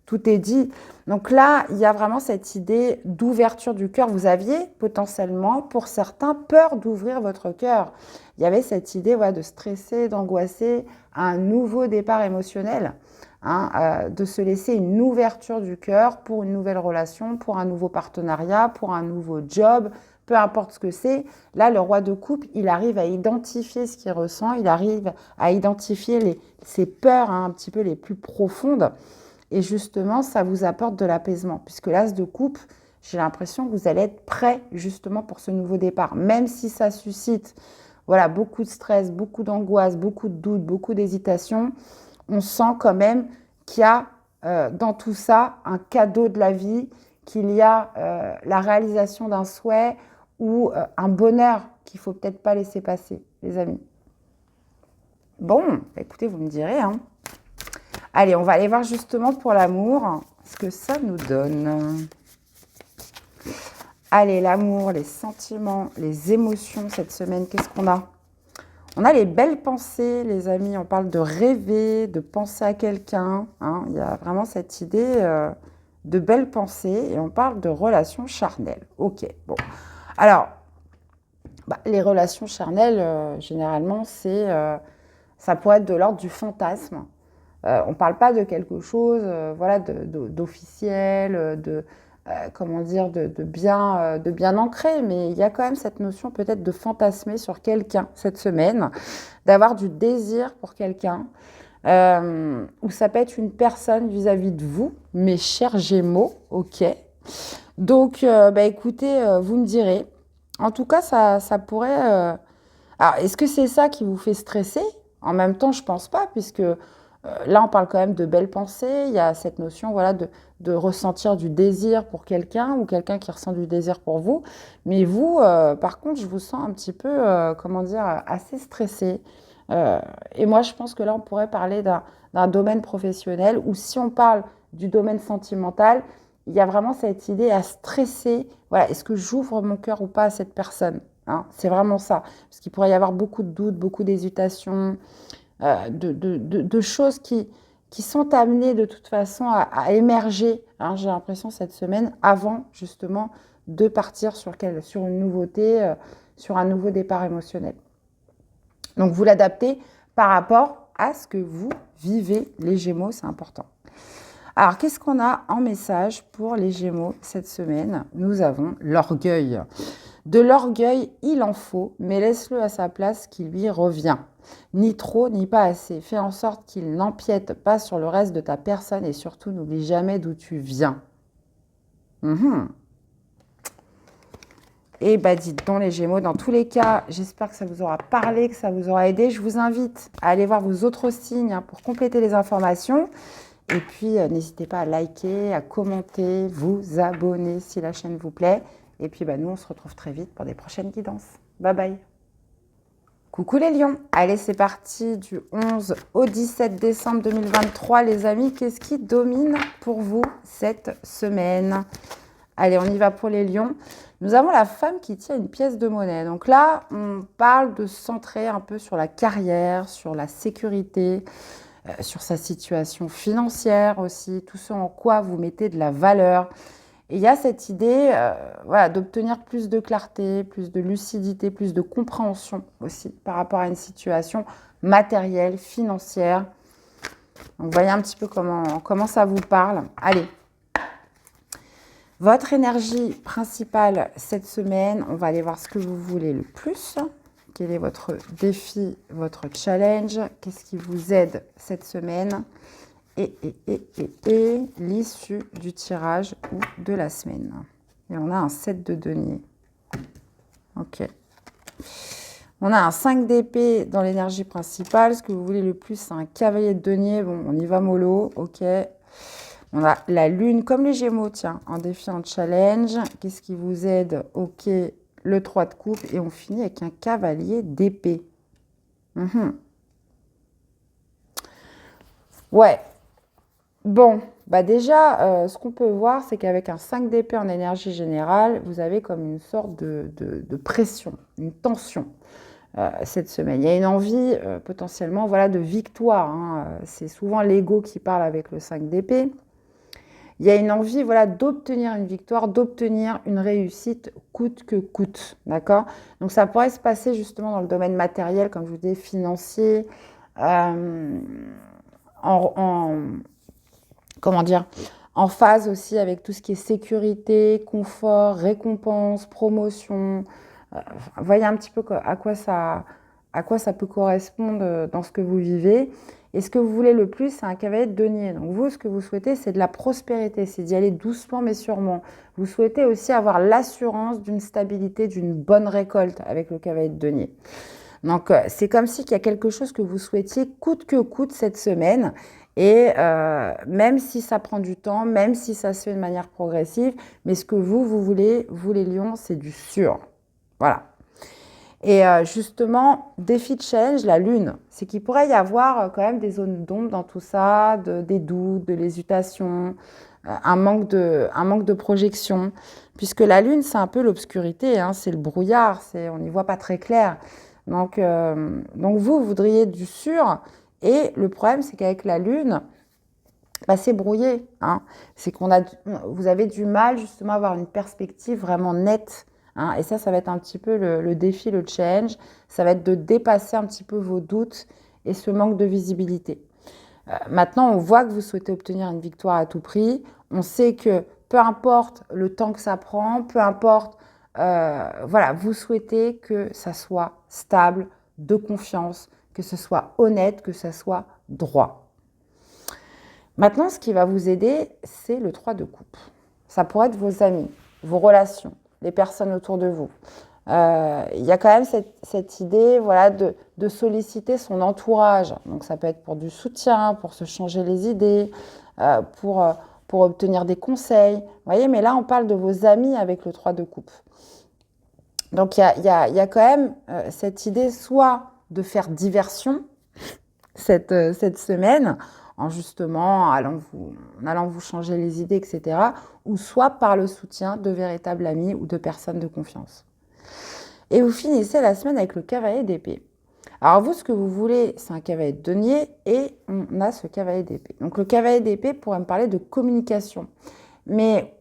Tout est dit. Donc là, il y a vraiment cette idée d'ouverture du cœur. Vous aviez potentiellement, pour certains, peur d'ouvrir votre cœur. Il y avait cette idée, voilà, de stresser, d'angoisser à un nouveau départ émotionnel, hein, de se laisser une ouverture du cœur pour une nouvelle relation, pour un nouveau partenariat, pour un nouveau job, peu importe ce que c'est. Là, le roi de coupe, il arrive à identifier ce qu'il ressent, il arrive à identifier ses peurs, hein, un petit peu les plus profondes. Et justement, ça vous apporte de l'apaisement. Puisque l'as de coupe, j'ai l'impression que vous allez être prêt justement pour ce nouveau départ. Même si ça suscite, voilà, beaucoup de stress, beaucoup d'angoisse, beaucoup de doutes, beaucoup d'hésitation, on sent quand même qu'il y a dans tout ça un cadeau de la vie, qu'il y a la réalisation d'un souhait ou un bonheur qu'il ne faut peut-être pas laisser passer, les amis. Bon, écoutez, vous me direz, hein. Allez, on va aller voir justement pour l'amour ce que ça nous donne. Allez, l'amour, les sentiments, les émotions cette semaine, qu'est-ce qu'on a? On a les belles pensées, les amis. On parle de rêver, de penser à quelqu'un, hein. Il y a vraiment cette idée de belles pensées et on parle de relations charnelles. Ok, bon. Alors, les relations charnelles, généralement, ça pourrait être de l'ordre du fantasme. On ne parle pas de quelque chose voilà, d'officiel, comment dire, de bien ancré, mais il y a quand même cette notion peut-être de fantasmer sur quelqu'un cette semaine, d'avoir du désir pour quelqu'un, ou ça peut être une personne vis-à-vis de vous, mes chers Gémeaux, ok. Donc, écoutez, vous me direz. En tout cas, ça pourrait... Alors, est-ce que c'est ça qui vous fait stresser? En même temps, je ne pense pas, puisque là, on parle quand même de belles pensées. Il y a cette notion, voilà, de ressentir du désir pour quelqu'un ou quelqu'un qui ressent du désir pour vous. Mais vous, par contre, je vous sens un petit peu, comment dire, assez stressé. Et moi, je pense que là, on pourrait parler d'un domaine professionnel ou si on parle du domaine sentimental, il y a vraiment cette idée à stresser. Voilà, est-ce que j'ouvre mon cœur ou pas à cette personne, hein? C'est vraiment ça. Parce qu'il pourrait y avoir beaucoup de doutes, beaucoup d'hésitations, de choses qui sont amenées de toute façon à émerger, hein, j'ai l'impression, cette semaine, avant justement de partir sur une nouveauté, sur un nouveau départ émotionnel. Donc, vous l'adaptez par rapport à ce que vous vivez, les Gémeaux, c'est important. Alors, qu'est-ce qu'on a en message pour les Gémeaux cette semaine? Nous avons l'orgueil. De l'orgueil, il en faut, mais laisse-le à sa place qui lui revient. Ni trop, ni pas assez. Fais en sorte qu'il n'empiète pas sur le reste de ta personne et surtout, n'oublie jamais d'où tu viens. Et bah dites donc les Gémeaux, dans tous les cas, j'espère que ça vous aura parlé, que ça vous aura aidé. Je vous invite à aller voir vos autres signes, hein, pour compléter les informations. Et puis, n'hésitez pas à liker, à commenter, vous abonner si la chaîne vous plaît. Et puis, nous, on se retrouve très vite pour des prochaines guidances. Bye bye. Coucou les lions. Allez, c'est parti du 11 au 17 décembre 2023. Les amis, qu'est-ce qui domine pour vous cette semaine? Allez, on y va pour les lions. Nous avons la femme qui tient une pièce de monnaie. Donc là, on parle de se centrer un peu sur la carrière, sur la sécurité, sur sa situation financière aussi, tout ce en quoi vous mettez de la valeur. Et il y a cette idée d'obtenir plus de clarté, plus de lucidité, plus de compréhension aussi par rapport à une situation matérielle, financière. Donc, voyez un petit peu comment ça vous parle. Allez. Votre énergie principale cette semaine, on va aller voir ce que vous voulez le plus. Quel est votre défi, votre challenge? Qu'est-ce qui vous aide cette semaine? Et l'issue du tirage ou de la semaine. Et on a un 7 de denier. Ok. On a un 5 d'épée dans l'énergie principale. Ce que vous voulez le plus, c'est un cavalier de denier. Bon, on y va mollo. Ok. On a la lune comme les Gémeaux, tiens, en défi, en challenge. Qu'est-ce qui vous aide? Ok, le 3 de coupe. Et on finit avec un cavalier d'épée. Ouais. Bon, déjà, ce qu'on peut voir, c'est qu'avec un 5 d'épée en énergie générale, vous avez comme une sorte de pression, une tension cette semaine. Il y a une envie potentiellement de victoire, hein. C'est souvent l'ego qui parle avec le 5 d'épée. Il y a une envie d'obtenir une victoire, d'obtenir une réussite coûte que coûte. D'accord? Donc ça pourrait se passer justement dans le domaine matériel, comme je vous dis, financier, en phase aussi avec tout ce qui est sécurité, confort, récompense, promotion. Voyez un petit peu à quoi ça peut correspondre dans ce que vous vivez. Et ce que vous voulez le plus, c'est un cavalier de denier. Donc vous, ce que vous souhaitez, c'est de la prospérité, c'est d'y aller doucement mais sûrement. Vous souhaitez aussi avoir l'assurance d'une stabilité, d'une bonne récolte avec le cavalier de denier. Donc c'est comme si il y a quelque chose que vous souhaitiez coûte que coûte cette semaine. Et même si ça prend du temps, même si ça se fait de manière progressive, mais ce que vous voulez, vous les lions, c'est du sûr. Voilà. Et justement, défi de challenge, la lune, c'est qu'il pourrait y avoir quand même des zones d'ombre dans tout ça, des doutes, de l'hésitation, un manque de projection, puisque la lune, c'est un peu l'obscurité, hein, c'est le brouillard, on n'y voit pas très clair. Donc vous voudriez du sûr, et le problème, c'est qu'avec la lune, c'est brouillé, hein. C'est vous avez du mal justement à avoir une perspective vraiment nette. Hein, et ça va être un petit peu le défi, le challenge. Ça va être de dépasser un petit peu vos doutes et ce manque de visibilité. Maintenant, on voit que vous souhaitez obtenir une victoire à tout prix. On sait que peu importe le temps que ça prend, peu importe, vous souhaitez que ça soit stable, de confiance, que ce soit honnête, que ça soit droit. Maintenant, ce qui va vous aider, c'est le 3 de coupe. Ça pourrait être vos amis, vos relations, les personnes autour de vous. Il y a quand même cette idée de solliciter son entourage. Donc ça peut être pour du soutien, pour se changer les idées, pour obtenir des conseils. Vous voyez, mais là, on parle de vos amis avec le 3 de coupe. Donc il y a quand même cette idée soit de faire diversion cette semaine en justement en allant vous changer les idées, etc. Ou soit par le soutien de véritables amis ou de personnes de confiance. Et vous finissez la semaine avec le cavalier d'épée. Alors vous, ce que vous voulez, c'est un cavalier de denier et on a ce cavalier d'épée. Donc le cavalier d'épée pourrait me parler de communication. Mais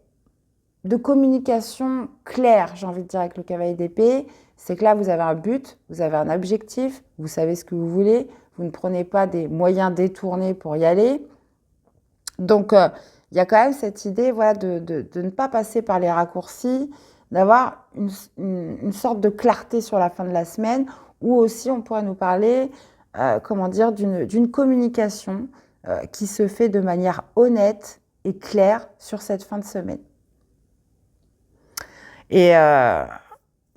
de communication claire, j'ai envie de dire, avec le cavalier d'épée, c'est que là, vous avez un but, vous avez un objectif, vous savez ce que vous voulez, vous ne prenez pas des moyens détournés pour y aller. Donc, il y a quand même cette idée voilà, de ne pas passer par les raccourcis, d'avoir une sorte de clarté sur la fin de la semaine, ou aussi on pourrait nous parler, comment dire, d'une communication qui se fait de manière honnête et claire sur cette fin de semaine. Et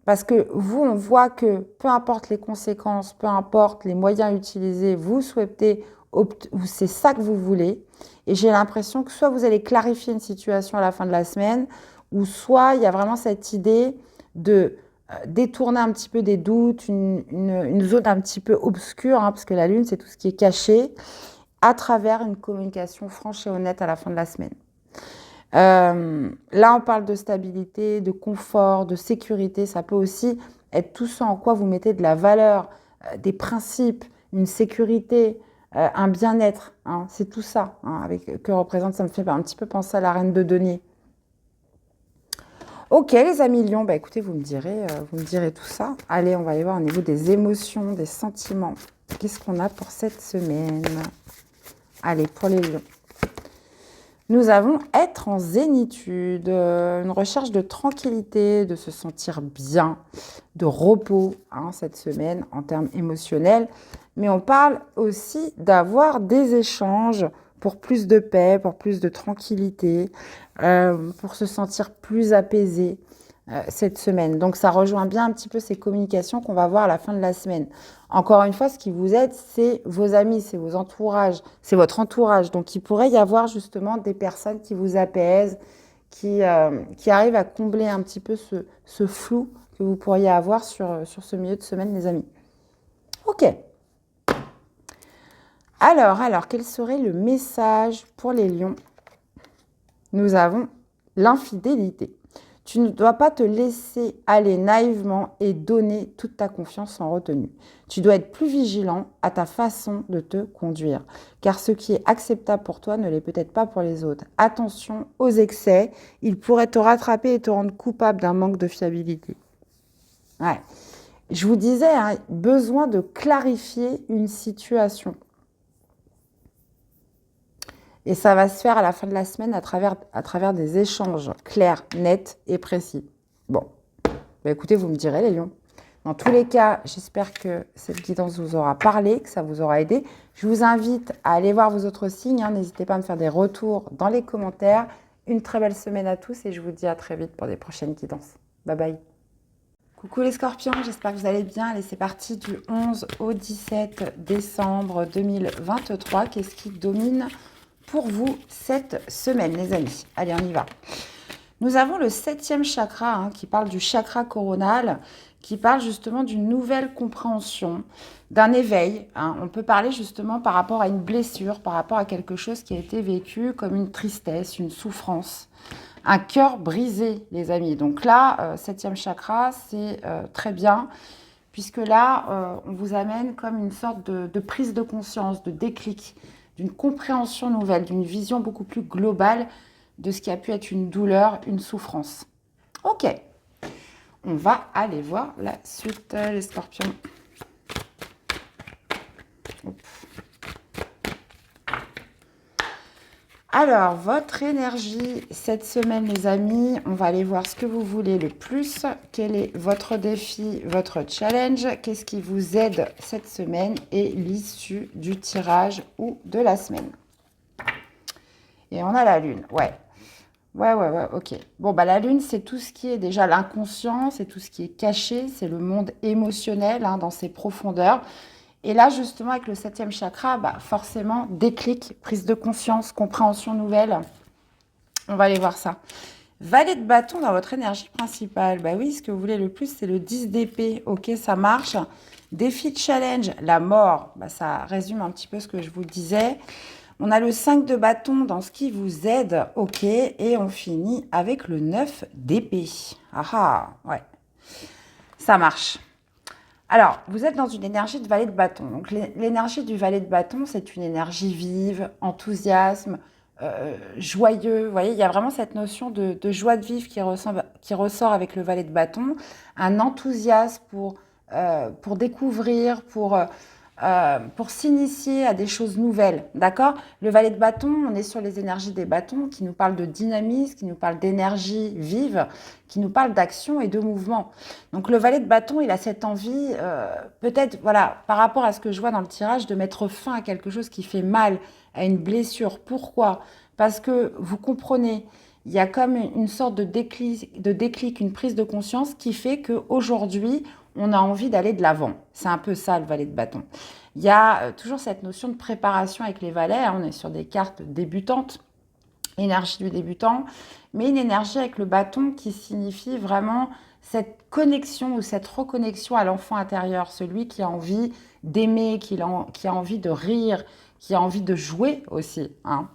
parce que vous, on voit que peu importe les conséquences, peu importe les moyens utilisés, vous souhaitez, c'est ça que vous voulez. Et j'ai l'impression que soit vous allez clarifier une situation à la fin de la semaine, ou soit il y a vraiment cette idée de détourner un petit peu des doutes, une zone un petit peu obscure, parce que la lune, c'est tout ce qui est caché, à travers une communication franche et honnête à la fin de la semaine. Là, on parle de stabilité, de confort, de sécurité. Ça peut aussi être tout ce en quoi vous mettez de la valeur, des principes, une sécurité, un bien-être. C'est tout ça que représente. Ça me fait un petit peu penser à la reine de denier. Ok, les amis Lions, écoutez, vous me direz tout ça. Allez, on va aller voir au niveau des émotions, des sentiments. Qu'est-ce qu'on a pour cette semaine? Allez, pour les Lions. Nous avons être en zénitude, une recherche de tranquillité, de se sentir bien, de repos cette semaine en termes émotionnels. Mais on parle aussi d'avoir des échanges pour plus de paix, pour plus de tranquillité, pour se sentir plus apaisé cette semaine. Donc ça rejoint bien un petit peu ces communications qu'on va voir à la fin de la semaine. Encore une fois, ce qui vous aide, c'est vos amis, c'est vos entourages, c'est votre entourage. Donc il pourrait y avoir justement des personnes qui vous apaisent, qui arrivent à combler un petit peu ce flou que vous pourriez avoir sur ce milieu de semaine, les amis. Ok. Alors, quel serait le message pour les lions? Nous avons l'infidélité. Tu ne dois pas te laisser aller naïvement et donner toute ta confiance sans retenue. Tu dois être plus vigilant à ta façon de te conduire, car ce qui est acceptable pour toi ne l'est peut-être pas pour les autres. Attention aux excès, ils pourraient te rattraper et te rendre coupable d'un manque de fiabilité. Ouais. Je vous disais, besoin de clarifier une situation. Et ça va se faire à la fin de la semaine à travers des échanges clairs, nets et précis. Bon, écoutez, vous me direz les lions. Dans tous les cas, j'espère que cette guidance vous aura parlé, que ça vous aura aidé. Je vous invite à aller voir vos autres signes. N'hésitez pas à me faire des retours dans les commentaires. Une très belle semaine à tous et je vous dis à très vite pour des prochaines guidances. Bye bye. Coucou les scorpions, j'espère que vous allez bien. Allez, c'est parti du 11 au 17 décembre 2023. Qu'est-ce qui domine pour vous cette semaine, les amis? Allez, on y va. Nous avons le 7e chakra qui parle du chakra coronal, qui parle justement d'une nouvelle compréhension, d'un éveil. On peut parler justement par rapport à une blessure, par rapport à quelque chose qui a été vécu comme une tristesse, une souffrance, un cœur brisé, les amis. Donc là, 7e chakra, c'est très bien, puisque là, on vous amène comme une sorte de prise de conscience, de déclic, d'une compréhension nouvelle, d'une vision beaucoup plus globale de ce qui a pu être une douleur, une souffrance. Ok, on va aller voir la suite, les scorpions. Hop. Alors, votre énergie cette semaine, les amis, on va aller voir ce que vous voulez le plus. Quel est votre défi, votre challenge? Qu'est-ce qui vous aide cette semaine et l'issue du tirage ou de la semaine? Et on a la lune, ouais. Ouais, ok. Bon, la lune, c'est tout ce qui est déjà l'inconscient, c'est tout ce qui est caché, c'est le monde émotionnel dans ses profondeurs. Et là, justement, avec le 7e chakra, forcément, déclic, prise de conscience, compréhension nouvelle. On va aller voir ça. Valet de bâton dans votre énergie principale. Oui, ce que vous voulez le plus, c'est le 10 d'épée. Ok, ça marche. Défi, challenge, la mort. Ça résume un petit peu ce que je vous disais. On a le 5 de bâton dans ce qui vous aide, ok, et on finit avec le 9 d'épée. Ah ah, ouais, ça marche. Alors, vous êtes dans une énergie de valet de bâton. Donc, l'énergie du valet de bâton, c'est une énergie vive, enthousiasme, joyeux. Vous voyez, il y a vraiment cette notion de joie de vivre qui ressort avec le valet de bâton. Un enthousiasme pour découvrir, pour s'initier à des choses nouvelles, d'accord? Le valet de bâton, on est sur les énergies des bâtons qui nous parlent de dynamisme, qui nous parlent d'énergie vive, qui nous parlent d'action et de mouvement. Donc le valet de bâton, il a cette envie, peut-être, voilà, par rapport à ce que je vois dans le tirage, de mettre fin à quelque chose qui fait mal, à une blessure. Pourquoi? Parce que vous comprenez, il y a comme une sorte de déclic, une prise de conscience qui fait qu'aujourd'hui, on a envie d'aller de l'avant. C'est un peu ça, le valet de bâton. Il y a toujours cette notion de préparation avec les valets. Hein. On est sur des cartes débutantes, énergie du débutant, mais une énergie avec le bâton qui signifie vraiment cette connexion ou cette reconnexion à l'enfant intérieur, celui qui a envie d'aimer, qui a envie de rire, qui a envie de jouer aussi. Hein.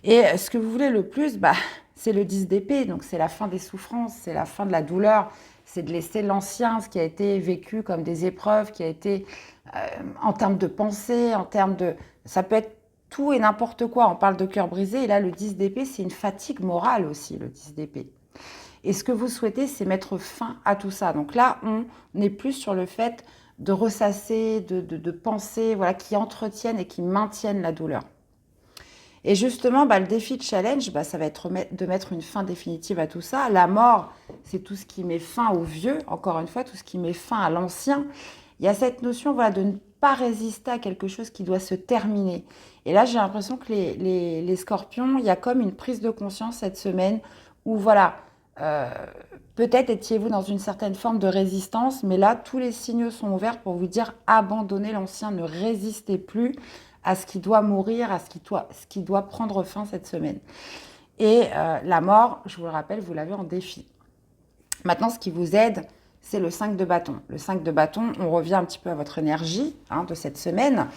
Et ce que vous voulez le plus, c'est le 10 d'épée, donc c'est la fin des souffrances, c'est la fin de la douleur, c'est de laisser l'ancien, ce qui a été vécu comme des épreuves, qui a été en termes de pensée, en termes de... Ça peut être tout et n'importe quoi, on parle de cœur brisé, et là le 10 d'épée, c'est une fatigue morale aussi, le 10 d'épée. Et ce que vous souhaitez, c'est mettre fin à tout ça. Donc là, on est plus sur le fait de ressasser, de penser, voilà, qui entretiennent et qui maintiennent la douleur. Et justement, le défi de challenge, ça va être de mettre une fin définitive à tout ça. La mort, c'est tout ce qui met fin au vieux, encore une fois, tout ce qui met fin à l'ancien. Il y a cette notion de ne pas résister à quelque chose qui doit se terminer. Et là, j'ai l'impression que les scorpions, il y a comme une prise de conscience cette semaine où, peut-être étiez-vous dans une certaine forme de résistance, mais là, tous les signaux sont ouverts pour vous dire abandonnez l'ancien, ne résistez plus à ce qui doit mourir, à ce qui doit prendre fin cette semaine. Et la mort, je vous le rappelle, vous l'avez en défi. Maintenant, ce qui vous aide, c'est le 5 de bâton. Le 5 de bâton, on revient un petit peu à votre énergie de cette semaine.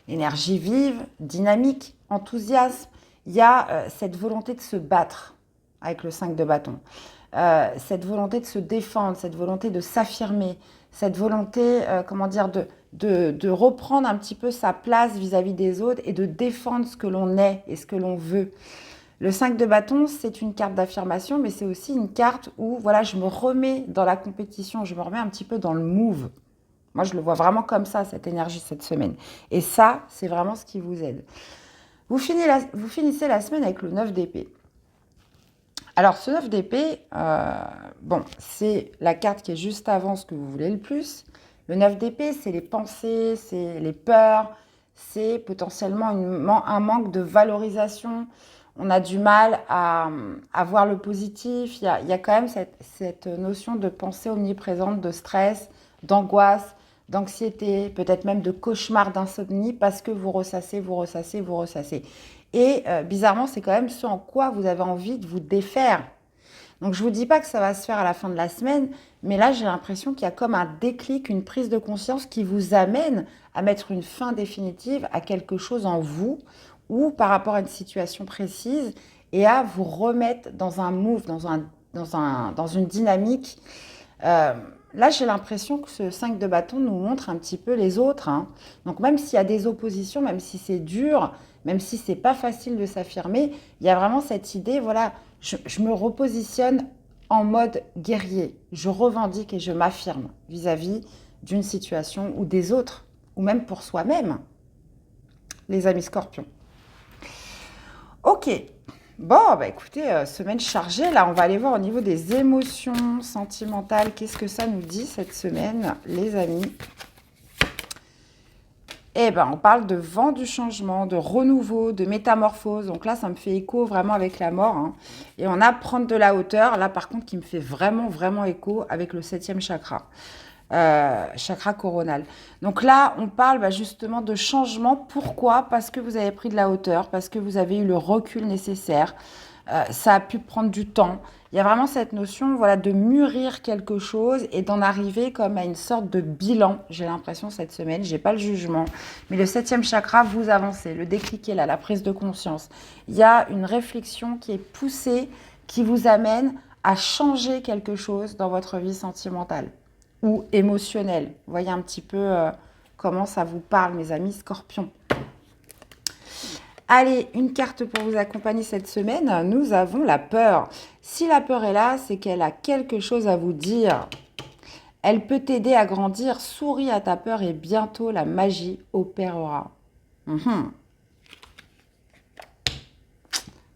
Énergie vive, dynamique, enthousiasme. Il y a cette volonté de se battre avec le 5 de bâton. Cette volonté de se défendre, cette volonté de s'affirmer, cette volonté, de reprendre un petit peu sa place vis-à-vis des autres et de défendre ce que l'on est et ce que l'on veut. Le 5 de bâton, c'est une carte d'affirmation, mais c'est aussi une carte où je me remets dans la compétition, je me remets un petit peu dans le move. Moi, je le vois vraiment comme ça, cette énergie cette semaine. Et ça, c'est vraiment ce qui vous aide. Vous finissez la semaine avec le 9 d'épée. Alors, ce 9 d'épée, c'est la carte qui est juste avant ce que vous voulez le plus. Le 9 d'épée, c'est les pensées, c'est les peurs, c'est potentiellement un manque de valorisation. On a du mal à voir le positif. Il y a quand même cette notion de pensée omniprésente, de stress, d'angoisse, d'anxiété, peut-être même de cauchemar, d'insomnie, parce que vous ressassez, vous ressassez, vous ressassez. Et bizarrement, c'est quand même ce en quoi vous avez envie de vous défaire. Donc, je ne vous dis pas que ça va se faire à la fin de la semaine, mais là, j'ai l'impression qu'il y a comme un déclic, une prise de conscience qui vous amène à mettre une fin définitive à quelque chose en vous ou par rapport à une situation précise et à vous remettre dans un move, dans une dynamique. Là, j'ai l'impression que ce 5 de bâton nous montre un petit peu les autres. Hein. Donc, même s'il y a des oppositions, même si c'est dur, même si c'est pas facile de s'affirmer, il y a vraiment cette idée, je me repositionne en mode guerrier. Je revendique et je m'affirme vis-à-vis d'une situation ou des autres, ou même pour soi-même, les amis scorpions. Ok, bon, écoutez, semaine chargée, là, on va aller voir au niveau des émotions sentimentales. Qu'est-ce que ça nous dit cette semaine, les amis? On parle de vent du changement, de renouveau, de métamorphose. Donc là, ça me fait écho vraiment avec la mort. Hein. Et on a prendre de la hauteur, là par contre, qui me fait vraiment, vraiment écho avec le 7e chakra. Chakra coronal. Donc là, on parle justement de changement. Pourquoi? Parce que vous avez pris de la hauteur, parce que vous avez eu le recul nécessaire, Ça a pu prendre du temps. Il y a vraiment cette notion, voilà, de mûrir quelque chose et d'en arriver comme à une sorte de bilan. J'ai l'impression cette semaine, j'ai pas le jugement, mais le septième chakra, vous avancez, le déclic est là, la prise de conscience. Il y a une réflexion qui est poussée, qui vous amène à changer quelque chose dans votre vie sentimentale ou émotionnelle. Vous voyez un petit peu comment ça vous parle, mes amis Scorpions. Allez, une carte pour vous accompagner cette semaine. Nous avons la peur. Si la peur est là, c'est qu'elle a quelque chose à vous dire. Elle peut t'aider à grandir. Souris à ta peur et bientôt la magie opérera.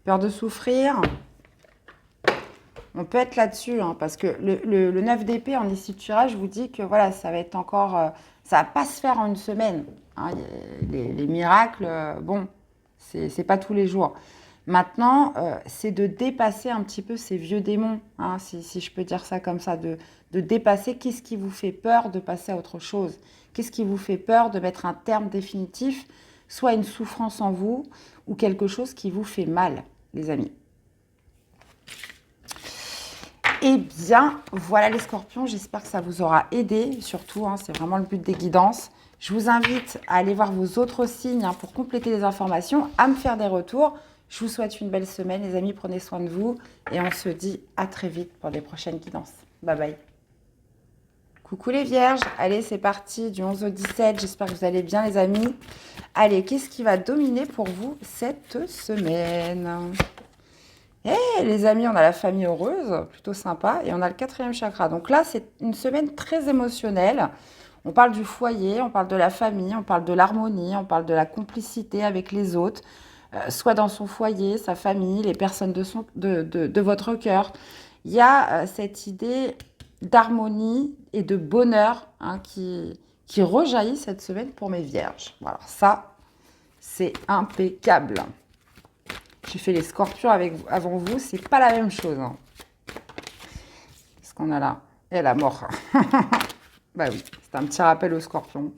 Peur de souffrir. On peut être là-dessus, hein, parce que le 9 d'épée en ici de tirage vous dit que voilà, ça va être encore... ça va pas se faire en une semaine. Hein, les miracles, bon... C'est pas tous les jours. Maintenant, c'est de dépasser un petit peu ces vieux démons, hein, si je peux dire ça comme ça, de dépasser qu'est-ce qui vous fait peur de passer à autre chose. Qu'est-ce qui vous fait peur de mettre un terme définitif, soit une souffrance en vous ou quelque chose qui vous fait mal, les amis. Eh bien, voilà les scorpions, j'espère que ça vous aura aidé, surtout, hein, c'est vraiment le but des guidances. Je vous invite à aller voir vos autres signes hein, pour compléter les informations, à me faire des retours. Je vous souhaite une belle semaine, les amis, prenez soin de vous et on se dit à très vite pour des prochaines guidances. Bye bye. Coucou les vierges, allez c'est parti du 11 au 17, j'espère que vous allez bien les amis. Allez, qu'est-ce qui va dominer pour vous cette semaine ? Les amis, on a la famille heureuse, plutôt sympa, et on a le 4e chakra. Donc là, c'est une semaine très émotionnelle. On parle du foyer, on parle de la famille, on parle de l'harmonie, on parle de la complicité avec les autres, soit dans son foyer, sa famille, les personnes de votre cœur. Il y a cette idée d'harmonie et de bonheur hein, qui rejaillit cette semaine pour mes vierges. Voilà, ça, c'est impeccable. J'ai fait les scorpions avant vous, c'est pas la même chose. Hein. Qu'est-ce qu'on a là ? Et la mort. Bah oui, c'est un petit rappel aux scorpions.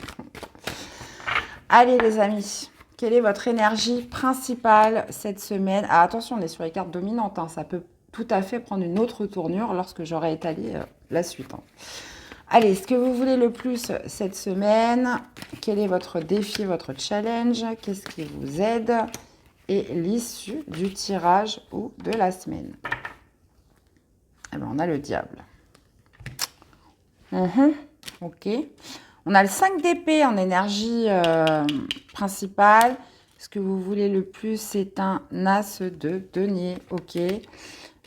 Allez les amis, quelle est votre énergie principale cette semaine ? Ah, attention, on est sur les cartes dominantes. Hein. Ça peut tout à fait prendre une autre tournure lorsque j'aurai étalé la suite. Hein. Allez, ce que vous voulez le plus cette semaine, quel est votre défi, votre challenge ? Qu'est-ce qui vous aide ? Et l'issue du tirage ou de la semaine. Eh bien, on a le diable. Ok. On a le 5 d'épée en énergie principale. Ce que vous voulez le plus, c'est un as de denier. Ok.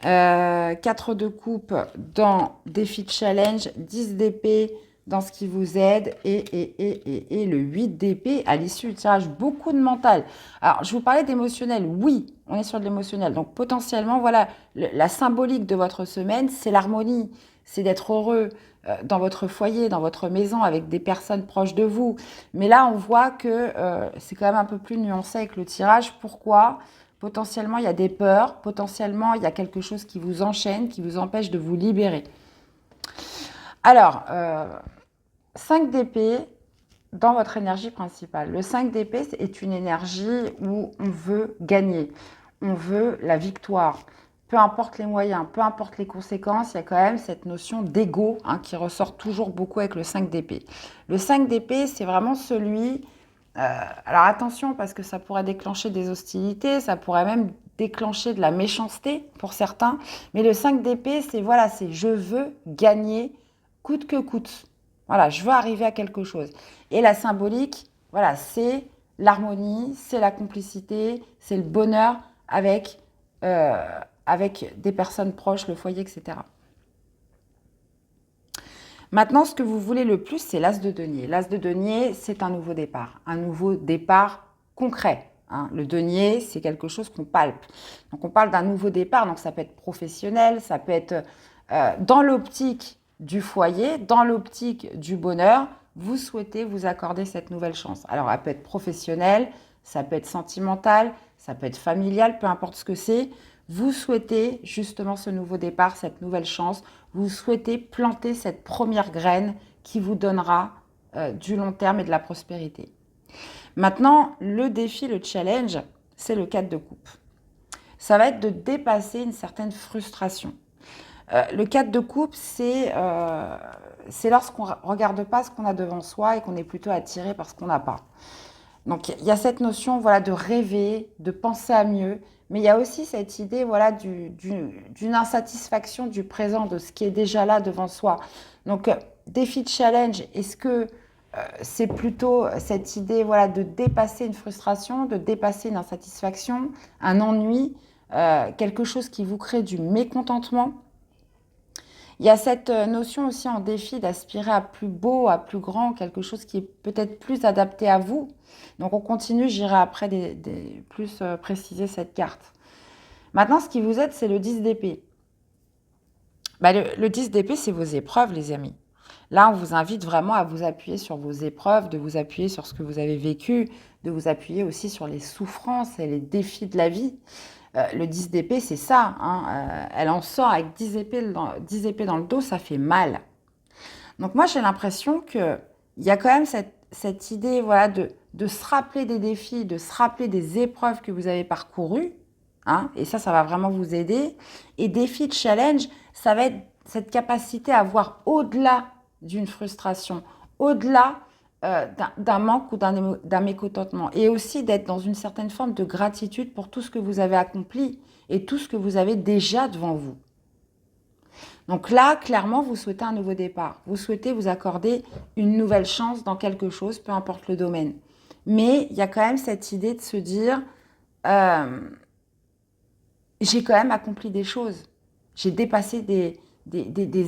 4 de coupe dans défi de challenge. 10 d'épée dans ce qui vous aide et le 8 d'épée à l'issue du tirage. Beaucoup de mental. Alors, je vous parlais d'émotionnel. Oui, on est sur de l'émotionnel. Donc, potentiellement, voilà, la symbolique de votre semaine, c'est l'harmonie. C'est d'être heureux dans votre foyer, dans votre maison, avec des personnes proches de vous. Mais là, on voit que c'est quand même un peu plus nuancé avec le tirage. Pourquoi ? Potentiellement, il y a des peurs. Potentiellement, il y a quelque chose qui vous enchaîne, qui vous empêche de vous libérer. Alors, 5 d'épée dans votre énergie principale. Le 5 d'épée est une énergie où on veut gagner, on veut la victoire. Peu importe les moyens, peu importe les conséquences, il y a quand même cette notion d'ego hein, qui ressort toujours beaucoup avec le 5 d'épée. Le 5 d'épée, c'est vraiment celui... alors attention, parce que ça pourrait déclencher des hostilités, ça pourrait même déclencher de la méchanceté pour certains. Mais le 5 d'épée, c'est voilà, c'est je veux gagner coûte que coûte. Voilà, je veux arriver à quelque chose. Et la symbolique, voilà, c'est l'harmonie, c'est la complicité, c'est le bonheur avec des personnes proches, le foyer, etc. Maintenant, ce que vous voulez le plus, c'est l'as de denier. L'as de denier, c'est un nouveau départ concret. Hein. Le denier, c'est quelque chose qu'on palpe. Donc, on parle d'un nouveau départ. Donc, ça peut être professionnel, ça peut être dans l'optique du foyer, dans l'optique du bonheur. Vous souhaitez vous accorder cette nouvelle chance. Alors, elle peut être professionnelle, ça peut être sentimentale, ça peut être familiale, peu importe ce que c'est. Vous souhaitez justement ce nouveau départ, cette nouvelle chance. Vous souhaitez planter cette première graine qui vous donnera du long terme et de la prospérité. Maintenant, le défi, le challenge, c'est le 4 de coupe. ça va être de dépasser une certaine frustration. Le 4 de coupe, c'est lorsqu'on ne regarde pas ce qu'on a devant soi et qu'on est plutôt attiré par ce qu'on n'a pas. Donc il y a cette notion voilà, de rêver, de penser à mieux, mais il y a aussi cette idée voilà, d'une insatisfaction du présent, de ce qui est déjà là devant soi. Donc défi de challenge, est-ce que c'est plutôt cette idée voilà, de dépasser une frustration, de dépasser une insatisfaction, un ennui, quelque chose qui vous crée du mécontentement. Il y a cette notion aussi en défi d'aspirer à plus beau, à plus grand, quelque chose qui est peut-être plus adapté à vous. Donc on continue, j'irai après plus préciser cette carte. Maintenant, ce qui vous aide, c'est le 10 d'épée. Le 10 d'épée, c'est vos épreuves, les amis. Là, on vous invite vraiment à vous appuyer sur vos épreuves, de vous appuyer sur ce que vous avez vécu, de vous appuyer aussi sur les souffrances et les défis de la vie. Le 10 d'épée, c'est ça. Elle en sort avec 10 épées dans le dos, ça fait mal. Donc moi, j'ai l'impression qu'il y a quand même cette idée voilà, de se rappeler des défis, de se rappeler des épreuves que vous avez parcourues. Et ça va vraiment vous aider. Et défi de challenge, ça va être cette capacité à voir au-delà d'une frustration, au-delà d'un manque ou d'un mécontentement. Et aussi d'être dans une certaine forme de gratitude pour tout ce que vous avez accompli et tout ce que vous avez déjà devant vous. Donc là, clairement, vous souhaitez un nouveau départ. Vous souhaitez vous accorder une nouvelle chance dans quelque chose, peu importe le domaine. Mais il y a quand même cette idée de se dire, j'ai quand même accompli des choses. J'ai dépassé des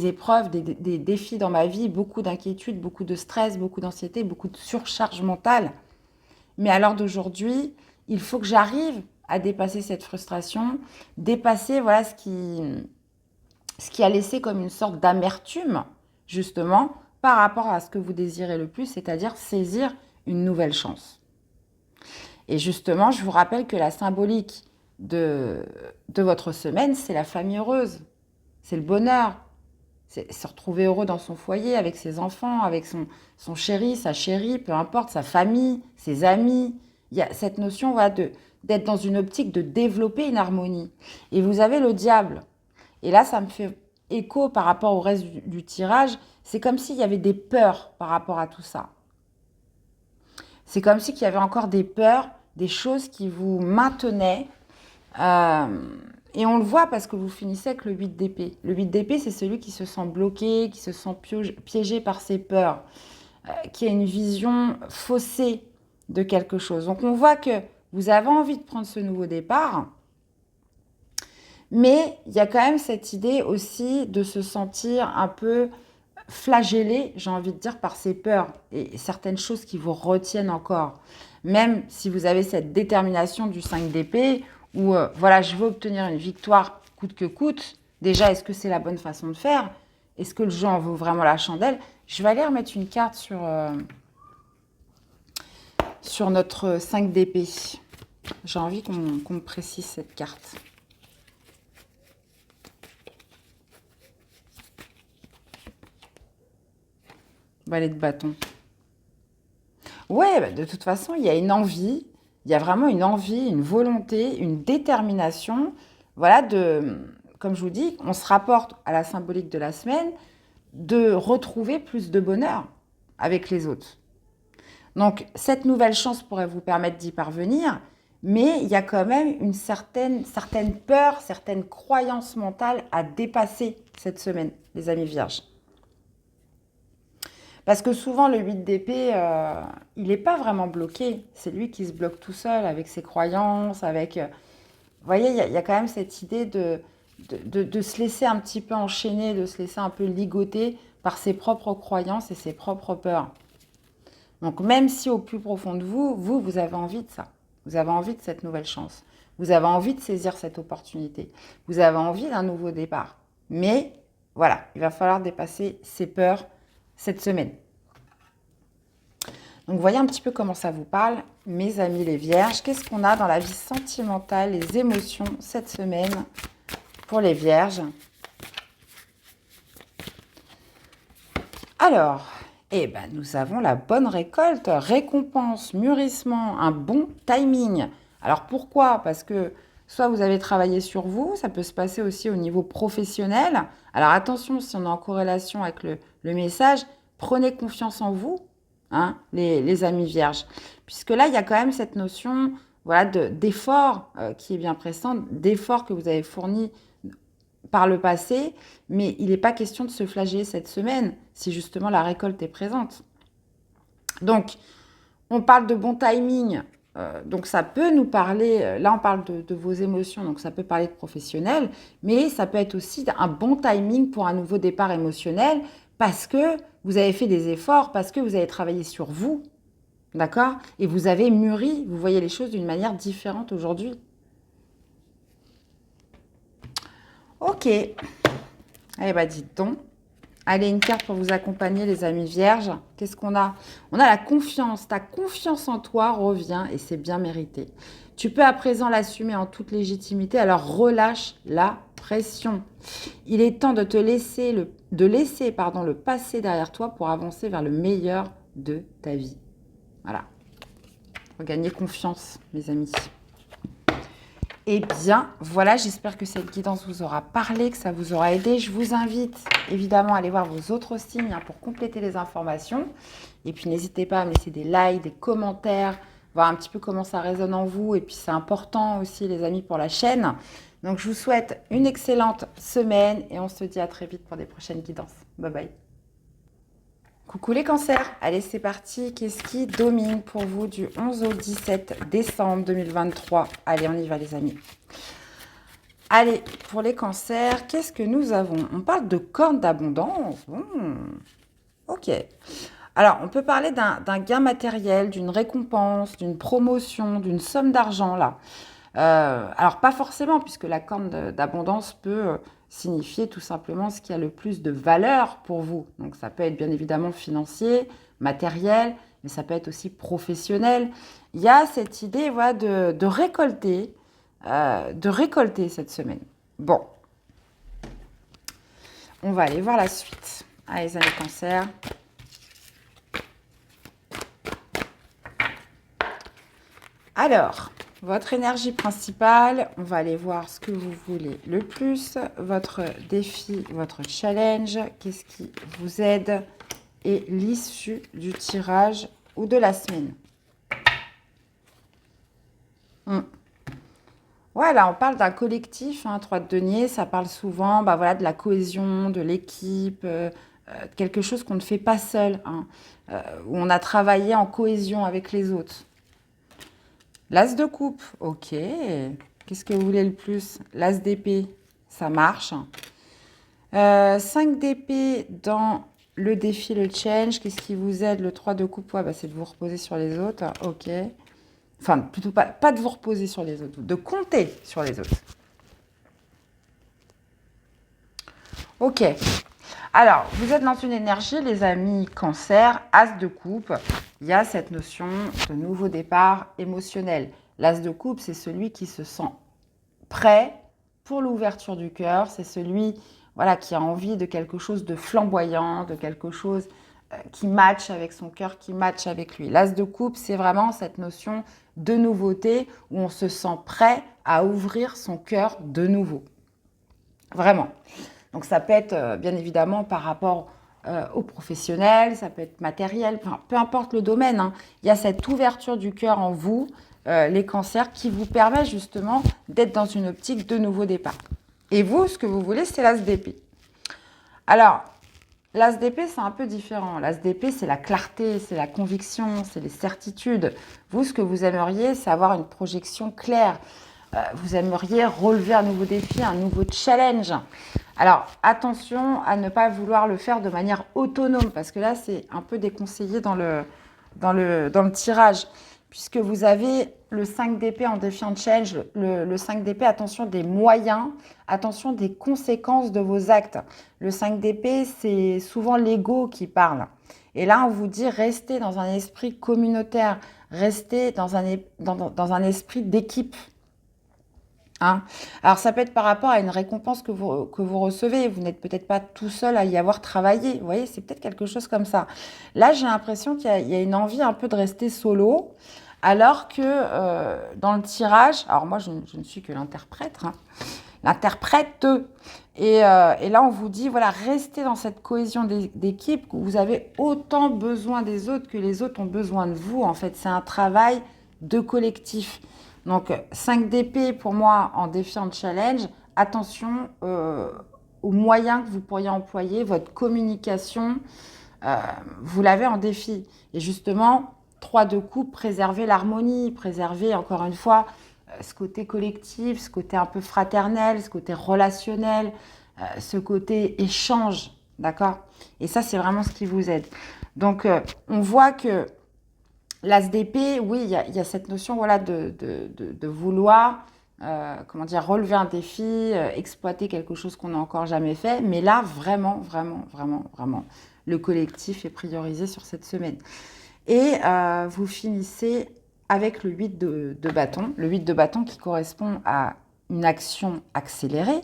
épreuves, des défis dans ma vie, beaucoup d'inquiétudes, beaucoup de stress, beaucoup d'anxiété, beaucoup de surcharge mentale. Mais à l'heure d'aujourd'hui, il faut que j'arrive à dépasser cette frustration, dépasser voilà, ce qui a laissé comme une sorte d'amertume, justement, par rapport à ce que vous désirez le plus, c'est-à-dire saisir une nouvelle chance. Et justement, je vous rappelle que la symbolique de votre semaine, c'est la famille heureuse, c'est le bonheur, c'est se retrouver heureux dans son foyer, avec ses enfants, avec son chéri, sa chérie, peu importe, sa famille, ses amis. Il y a cette notion voilà, d'être dans une optique de développer une harmonie. Et vous avez le diable. Et là, ça me fait écho par rapport au reste du tirage. C'est comme s'il y avait des peurs par rapport à tout ça. C'est comme s'il y avait encore des peurs, des choses qui vous maintenaient. Et on le voit parce que vous finissez avec le 8 d'épée. Le 8 d'épée, c'est celui qui se sent bloqué, qui se sent piégé par ses peurs, qui a une vision faussée de quelque chose. Donc on voit que vous avez envie de prendre ce nouveau départ, mais il y a quand même cette idée aussi de se sentir un peu flagellé, j'ai envie de dire, par ses peurs et certaines choses qui vous retiennent encore. Même si vous avez cette détermination du 5 d'épée, où voilà, je veux obtenir une victoire coûte que coûte. Déjà, est-ce que c'est la bonne façon de faire? Est-ce que le jeu en vaut vraiment la chandelle? Je vais aller remettre une carte sur notre 5 d'épée. J'ai envie qu'on me précise cette carte. Valet de bâton. Ouais, de toute façon, il y a une envie, il y a vraiment une envie, une volonté, une détermination. Voilà, comme je vous dis, on se rapporte à la symbolique de la semaine, de retrouver plus de bonheur avec les autres. Donc, cette nouvelle chance pourrait vous permettre d'y parvenir, mais il y a quand même une certaine peur, certaines croyances mentales à dépasser cette semaine, les amis vierges. Parce que souvent, le 8 d'épée, il n'est pas vraiment bloqué. C'est lui qui se bloque tout seul avec ses croyances, avec... vous voyez, il y a quand même cette idée de se laisser un petit peu enchaîner, de se laisser un peu ligoter par ses propres croyances et ses propres peurs. Donc, même si au plus profond de vous avez envie de ça. Vous avez envie de cette nouvelle chance. Vous avez envie de saisir cette opportunité. Vous avez envie d'un nouveau départ. Mais, voilà, il va falloir dépasser ces peurs cette semaine. Donc, voyez un petit peu comment ça vous parle, mes amis les vierges. Qu'est-ce qu'on a dans la vie sentimentale, les émotions cette semaine pour les vierges? Alors, nous avons la bonne récolte, récompense, mûrissement, un bon timing. Alors, pourquoi? Parce que soit vous avez travaillé sur vous, ça peut se passer aussi au niveau professionnel. Alors attention, si on est en corrélation avec le message, prenez confiance en vous, hein, les amis vierges. Puisque là, il y a quand même cette notion voilà, d'effort qui est bien pressante, d'effort que vous avez fourni par le passé, mais il n'est pas question de se flageller cette semaine si justement la récolte est présente. Donc, on parle de bon timing, donc ça peut nous parler, là on parle de vos émotions, donc ça peut parler de professionnel, mais ça peut être aussi un bon timing pour un nouveau départ émotionnel parce que vous avez fait des efforts, parce que vous avez travaillé sur vous, d'accord? Et vous avez mûri, vous voyez les choses d'une manière différente aujourd'hui. Ok, eh bien dites donc. Allez, une carte pour vous accompagner, les amis vierges. Qu'est-ce qu'on a? On a la confiance. Ta confiance en toi revient et c'est bien mérité. Tu peux à présent l'assumer en toute légitimité, alors relâche la pression. Il est temps de te laisser, le passé derrière toi pour avancer vers le meilleur de ta vie. Voilà. Regagner confiance, mes amis. Eh bien, voilà, j'espère que cette guidance vous aura parlé, que ça vous aura aidé. Je vous invite évidemment à aller voir vos autres signes hein, pour compléter les informations. Et puis, n'hésitez pas à me laisser des likes, des commentaires, voir un petit peu comment ça résonne en vous. Et puis, c'est important aussi, les amis, pour la chaîne. Donc, je vous souhaite une excellente semaine et on se dit à très vite pour des prochaines guidances. Bye bye. Coucou les cancers, allez c'est parti, qu'est-ce qui domine pour vous du 11 au 17 décembre 2023? Allez on y va les amis. Allez, pour les cancers, qu'est-ce que nous avons? On parle de cornes d'abondance. Ok. Alors, on peut parler d'un gain matériel, d'une récompense, d'une promotion, d'une somme d'argent là. Alors, pas forcément, puisque la corne d'abondance peut signifier tout simplement ce qui a le plus de valeur pour vous. Donc, ça peut être bien évidemment financier, matériel, mais ça peut être aussi professionnel. Il y a cette idée voilà, de récolter cette semaine. Bon, on va aller voir la suite. Allez, les amis cancers. Alors, votre énergie principale, on va aller voir ce que vous voulez le plus, votre défi, votre challenge, qu'est-ce qui vous aide et l'issue du tirage ou de la semaine. Voilà, on parle d'un collectif, 3 de denier, ça parle souvent voilà, de la cohésion, de l'équipe, quelque chose qu'on ne fait pas seul, où on a travaillé en cohésion avec les autres. L'as de coupe, ok. Qu'est-ce que vous voulez le plus? L'as d'épée, ça marche. 5 d'épée dans le défi, le change. Qu'est-ce qui vous aide? Le 3 de coupe, c'est de vous reposer sur les autres. Ok. Enfin, plutôt pas de vous reposer sur les autres, de compter sur les autres. Ok. Alors, vous êtes dans une énergie, les amis cancer, as de coupe. Il y a cette notion de nouveau départ émotionnel. L'as de coupe, c'est celui qui se sent prêt pour l'ouverture du cœur. C'est celui voilà, qui a envie de quelque chose de flamboyant, de quelque chose qui matche avec son cœur, qui matche avec lui. L'as de coupe, c'est vraiment cette notion de nouveauté où on se sent prêt à ouvrir son cœur de nouveau. Vraiment. Donc, ça peut être bien évidemment par rapport aux professionnels, ça peut être matériel, peu importe le domaine. Il y a cette ouverture du cœur en vous, les cancers, qui vous permet justement d'être dans une optique de nouveau départ. Et vous, ce que vous voulez, c'est l'as d'épée. Alors, l'as d'épée, c'est un peu différent. L'as d'épée, c'est la clarté, c'est la conviction, c'est les certitudes. Vous, ce que vous aimeriez, c'est avoir une projection claire. Vous aimeriez relever un nouveau défi, un nouveau challenge. Alors, attention à ne pas vouloir le faire de manière autonome, parce que là, c'est un peu déconseillé dans le tirage, puisque vous avez le 5 d'épée en défi en challenge, le 5 d'épée, attention des moyens, attention des conséquences de vos actes. Le 5 d'épée, c'est souvent l'ego qui parle. Et là, on vous dit, restez dans un esprit communautaire, restez dans un esprit d'équipe. Alors, ça peut être par rapport à une récompense que vous recevez. Vous n'êtes peut-être pas tout seul à y avoir travaillé. Vous voyez, c'est peut-être quelque chose comme ça. Là, j'ai l'impression qu'il y a une envie un peu de rester solo. Alors que dans le tirage, alors moi, je ne suis que l'interprète, hein, l'interprète. Et là, on vous dit, voilà, restez dans cette cohésion d'équipe. Vous avez autant besoin des autres que les autres ont besoin de vous. En fait, c'est un travail de collectif. Donc, 5 d'épée pour moi en défiant le challenge. Attention aux moyens que vous pourriez employer, votre communication, vous l'avez en défi. Et justement, 3 de coupe, préserver l'harmonie, préserver, encore une fois, ce côté collectif, ce côté un peu fraternel, ce côté relationnel, ce côté échange, d'accord? Et ça, c'est vraiment ce qui vous aide. Donc, on voit que l'as d'épée, oui, il y a cette notion, voilà, de vouloir, comment dire, relever un défi, exploiter quelque chose qu'on n'a encore jamais fait. Mais là, vraiment, vraiment, vraiment, vraiment, le collectif est priorisé sur cette semaine. Et vous finissez avec le 8 de bâton. Le 8 de bâton qui correspond à une action accélérée,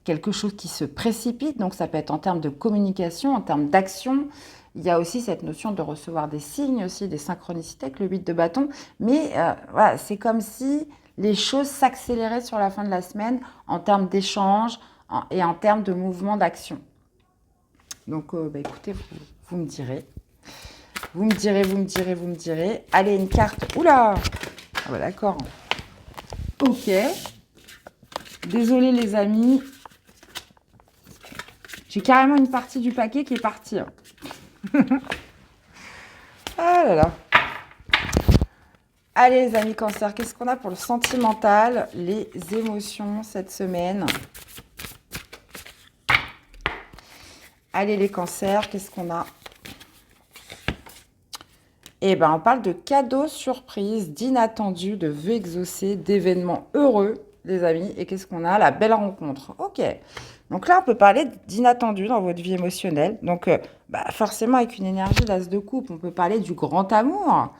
quelque chose qui se précipite. Donc, ça peut être en termes de communication, en termes d'action. Il y a aussi cette notion de recevoir des signes, aussi des synchronicités avec le 8 de bâton. Mais voilà, c'est comme si les choses s'accéléraient sur la fin de la semaine en termes d'échange et en termes de mouvement d'action. Donc, écoutez, vous me direz. Vous me direz. Allez, une carte. Oula! Ah bah d'accord. Ok. Désolée les amis. J'ai carrément une partie du paquet qui est partie. Ah là là. Allez les amis cancer, qu'est-ce qu'on a pour le sentimental, les émotions cette semaine? Allez les cancers, qu'est-ce qu'on a? Eh bien, on parle de cadeaux surprises, d'inattendus, de vœux exaucés, d'événements heureux, les amis. Et qu'est-ce qu'on a? La belle rencontre. Ok. Donc là, on peut parler d'inattendus dans votre vie émotionnelle. Donc, forcément, avec une énergie d'as de coupe, on peut parler du grand amour.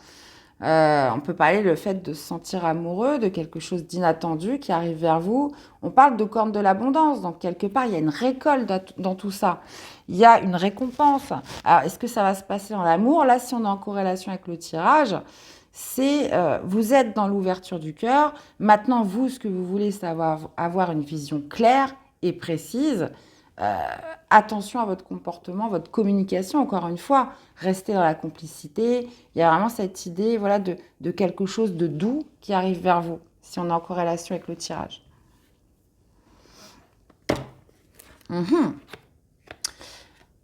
On peut parler le fait de se sentir amoureux, de quelque chose d'inattendu qui arrive vers vous. On parle de corne de l'abondance, donc quelque part, il y a une récolte dans tout ça. Il y a une récompense. Alors, est-ce que ça va se passer dans l'amour? Là, si on est en corrélation avec le tirage, c'est vous êtes dans l'ouverture du cœur. Maintenant, vous, ce que vous voulez, c'est avoir une vision claire et précise. Attention à votre comportement, votre communication, encore une fois, restez dans la complicité. Il y a vraiment cette idée voilà, de quelque chose de doux qui arrive vers vous, si on est en corrélation avec le tirage.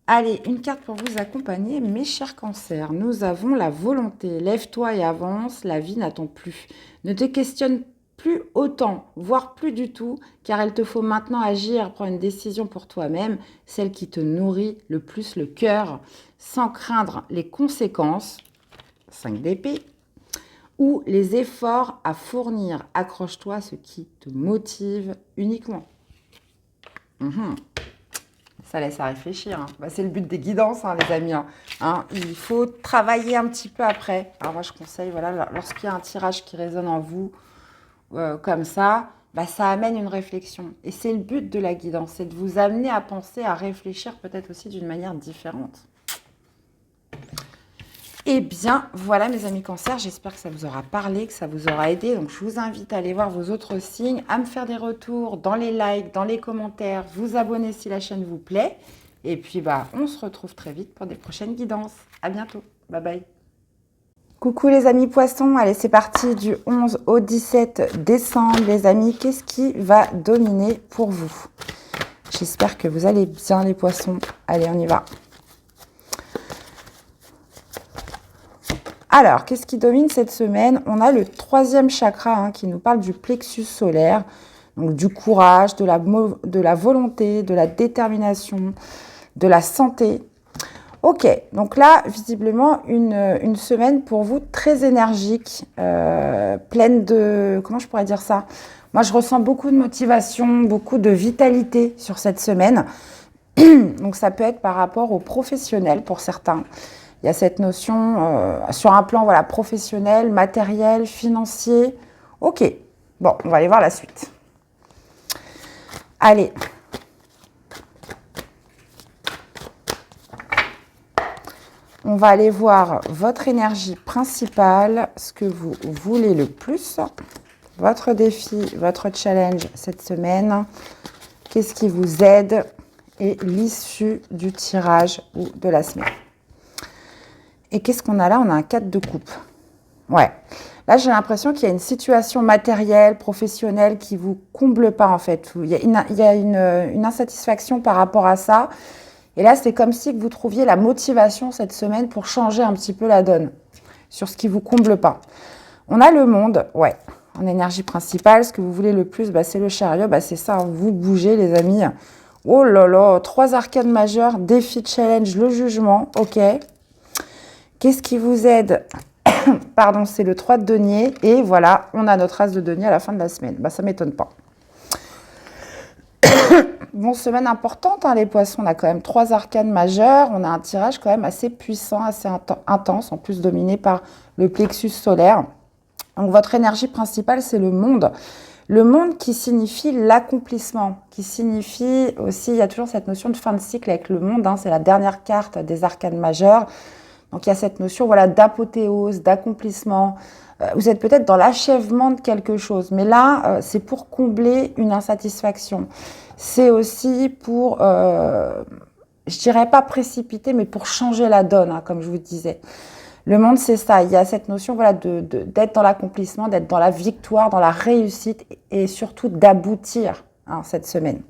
Allez, une carte pour vous accompagner, mes chers cancers. Nous avons la volonté. Lève-toi et avance, la vie n'attend plus. Ne te questionne plus autant, voire plus du tout, car il te faut maintenant agir, prendre une décision pour toi-même, celle qui te nourrit le plus le cœur, sans craindre les conséquences, 5 d'épée, ou les efforts à fournir. Accroche-toi à ce qui te motive uniquement. Ça laisse à réfléchir. Hein. C'est le but des guidances, hein, les amis. Hein. Il faut travailler un petit peu après. Alors moi, je conseille, voilà, lorsqu'il y a un tirage qui résonne en vous, comme ça, ça amène une réflexion. Et c'est le but de la guidance, c'est de vous amener à penser, à réfléchir peut-être aussi d'une manière différente. Eh bien, voilà mes amis cancers, j'espère que ça vous aura parlé, que ça vous aura aidé. Donc, je vous invite à aller voir vos autres signes, à me faire des retours dans les likes, dans les commentaires, vous abonner si la chaîne vous plaît. Et puis, on se retrouve très vite pour des prochaines guidances. À bientôt. Bye bye. Coucou les amis poissons, allez c'est parti du 11 au 17 décembre les amis, qu'est-ce qui va dominer pour vous? J'espère que vous allez bien les poissons, allez on y va. Alors, qu'est-ce qui domine cette semaine? On a le 3e chakra qui nous parle du plexus solaire, donc du courage, de la volonté, de la détermination, de la santé. Ok, donc là, visiblement, une semaine pour vous très énergique, pleine de... Comment je pourrais dire ça? Moi, je ressens beaucoup de motivation, beaucoup de vitalité sur cette semaine. Donc, ça peut être par rapport aux professionnels pour certains. Il y a cette notion sur un plan voilà, professionnel, matériel, financier. Ok, bon, on va aller voir la suite. Allez. On va aller voir votre énergie principale, ce que vous voulez le plus, votre défi, votre challenge cette semaine, qu'est-ce qui vous aide et l'issue du tirage ou de la semaine. Et qu'est-ce qu'on a là? On a un 4 de coupe. Ouais. Là, j'ai l'impression qu'il y a une situation matérielle, professionnelle qui ne vous comble pas, en fait. Il y a une insatisfaction par rapport à ça. Et là, c'est comme si vous trouviez la motivation cette semaine pour changer un petit peu la donne sur ce qui ne vous comble pas. On a le monde, ouais, en énergie principale. Ce que vous voulez le plus, c'est le chariot. C'est ça, vous bougez, les amis. Oh là là, 3 arcanes majeures, défi, challenge, le jugement, ok. Qu'est-ce qui vous aide? Pardon, c'est le 3 de denier. Et voilà, on a notre as de denier à la fin de la semaine. Ça ne m'étonne pas. Bon, semaine importante, les poissons. On a quand même 3 arcanes majeures. On a un tirage quand même assez puissant, assez intense, en plus dominé par le plexus solaire. Donc, votre énergie principale, c'est le monde. Le monde qui signifie l'accomplissement, qui signifie aussi, il y a toujours cette notion de fin de cycle avec le monde. C'est la dernière carte des arcanes majeures. Donc, il y a cette notion d'apothéose, d'accomplissement. Vous êtes peut-être dans l'achèvement de quelque chose. Mais là, c'est pour combler une insatisfaction. C'est aussi pour, je dirais pas précipiter, mais pour changer la donne, comme je vous disais. Le monde, c'est ça. Il y a cette notion d'être dans l'accomplissement, d'être dans la victoire, dans la réussite et surtout d'aboutir cette semaine.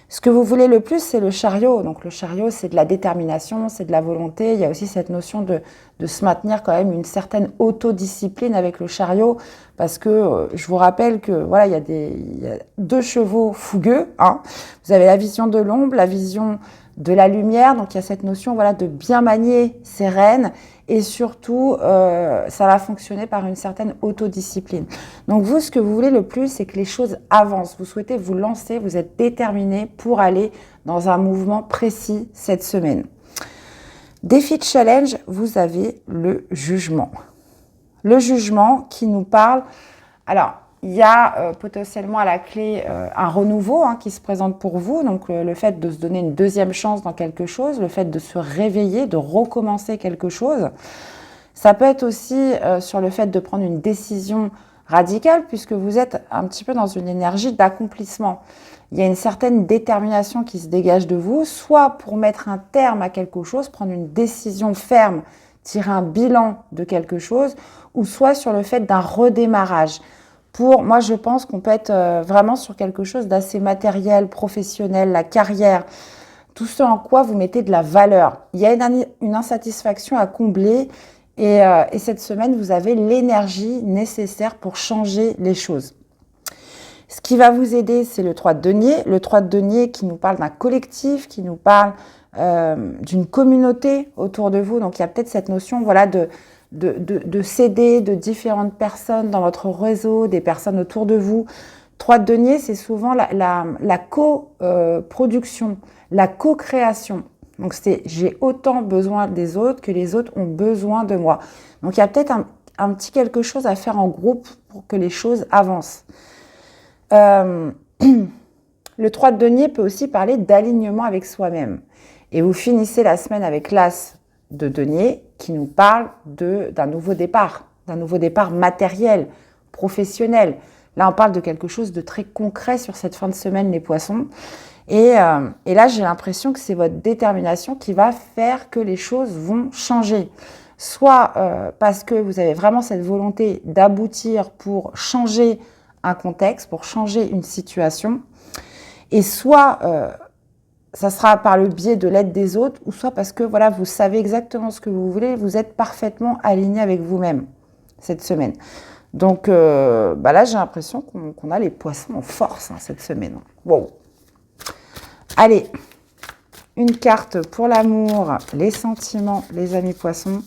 Ce que vous voulez le plus, c'est le chariot. Donc, le chariot, c'est de la détermination, c'est de la volonté. Il y a aussi cette notion de se maintenir quand même une certaine autodiscipline avec le chariot. Parce que je vous rappelle que voilà, il y a 2 chevaux fougueux. Vous avez la vision de l'ombre, la vision de la lumière. Donc, il y a cette notion de bien manier ses rênes. Et surtout, ça va fonctionner par une certaine autodiscipline. Donc vous, ce que vous voulez le plus, c'est que les choses avancent. Vous souhaitez vous lancer, vous êtes déterminé pour aller dans un mouvement précis cette semaine. Défi de challenge, vous avez le jugement. Le jugement qui nous parle... Alors, il y a potentiellement à la clé un renouveau qui se présente pour vous. Donc, le fait de se donner une deuxième chance dans quelque chose, le fait de se réveiller, de recommencer quelque chose. Ça peut être aussi sur le fait de prendre une décision radicale puisque vous êtes un petit peu dans une énergie d'accomplissement. Il y a une certaine détermination qui se dégage de vous, soit pour mettre un terme à quelque chose, prendre une décision ferme, tirer un bilan de quelque chose, ou soit sur le fait d'un redémarrage. Moi, je pense qu'on peut être vraiment sur quelque chose d'assez matériel, professionnel, la carrière, tout ce en quoi vous mettez de la valeur. Il y a une insatisfaction à combler et cette semaine, vous avez l'énergie nécessaire pour changer les choses. Ce qui va vous aider, c'est le 3 de denier. Le 3 de denier qui nous parle d'un collectif, qui nous parle d'une communauté autour de vous. Donc, il y a peut-être cette notion de s'aider de différentes personnes dans votre réseau, des personnes autour de vous. 3 de denier, c'est souvent la co-production, la co-création. Donc, j'ai autant besoin des autres que les autres ont besoin de moi. Donc, il y a peut-être un petit quelque chose à faire en groupe pour que les choses avancent. Le 3 de denier peut aussi parler d'alignement avec soi-même. Et vous finissez la semaine avec l'as de denier qui nous parle d'un nouveau départ matériel, professionnel. Là, on parle de quelque chose de très concret sur cette fin de semaine, les poissons. Et là, j'ai l'impression que c'est votre détermination qui va faire que les choses vont changer. Soit parce que vous avez vraiment cette volonté d'aboutir pour changer un contexte, pour changer une situation. Et soit... ça sera par le biais de l'aide des autres, ou soit parce que vous savez exactement ce que vous voulez, vous êtes parfaitement aligné avec vous-même cette semaine. Donc là, j'ai l'impression qu'on a les poissons en force cette semaine. Wow. Allez, une carte pour l'amour, les sentiments, les amis poissons.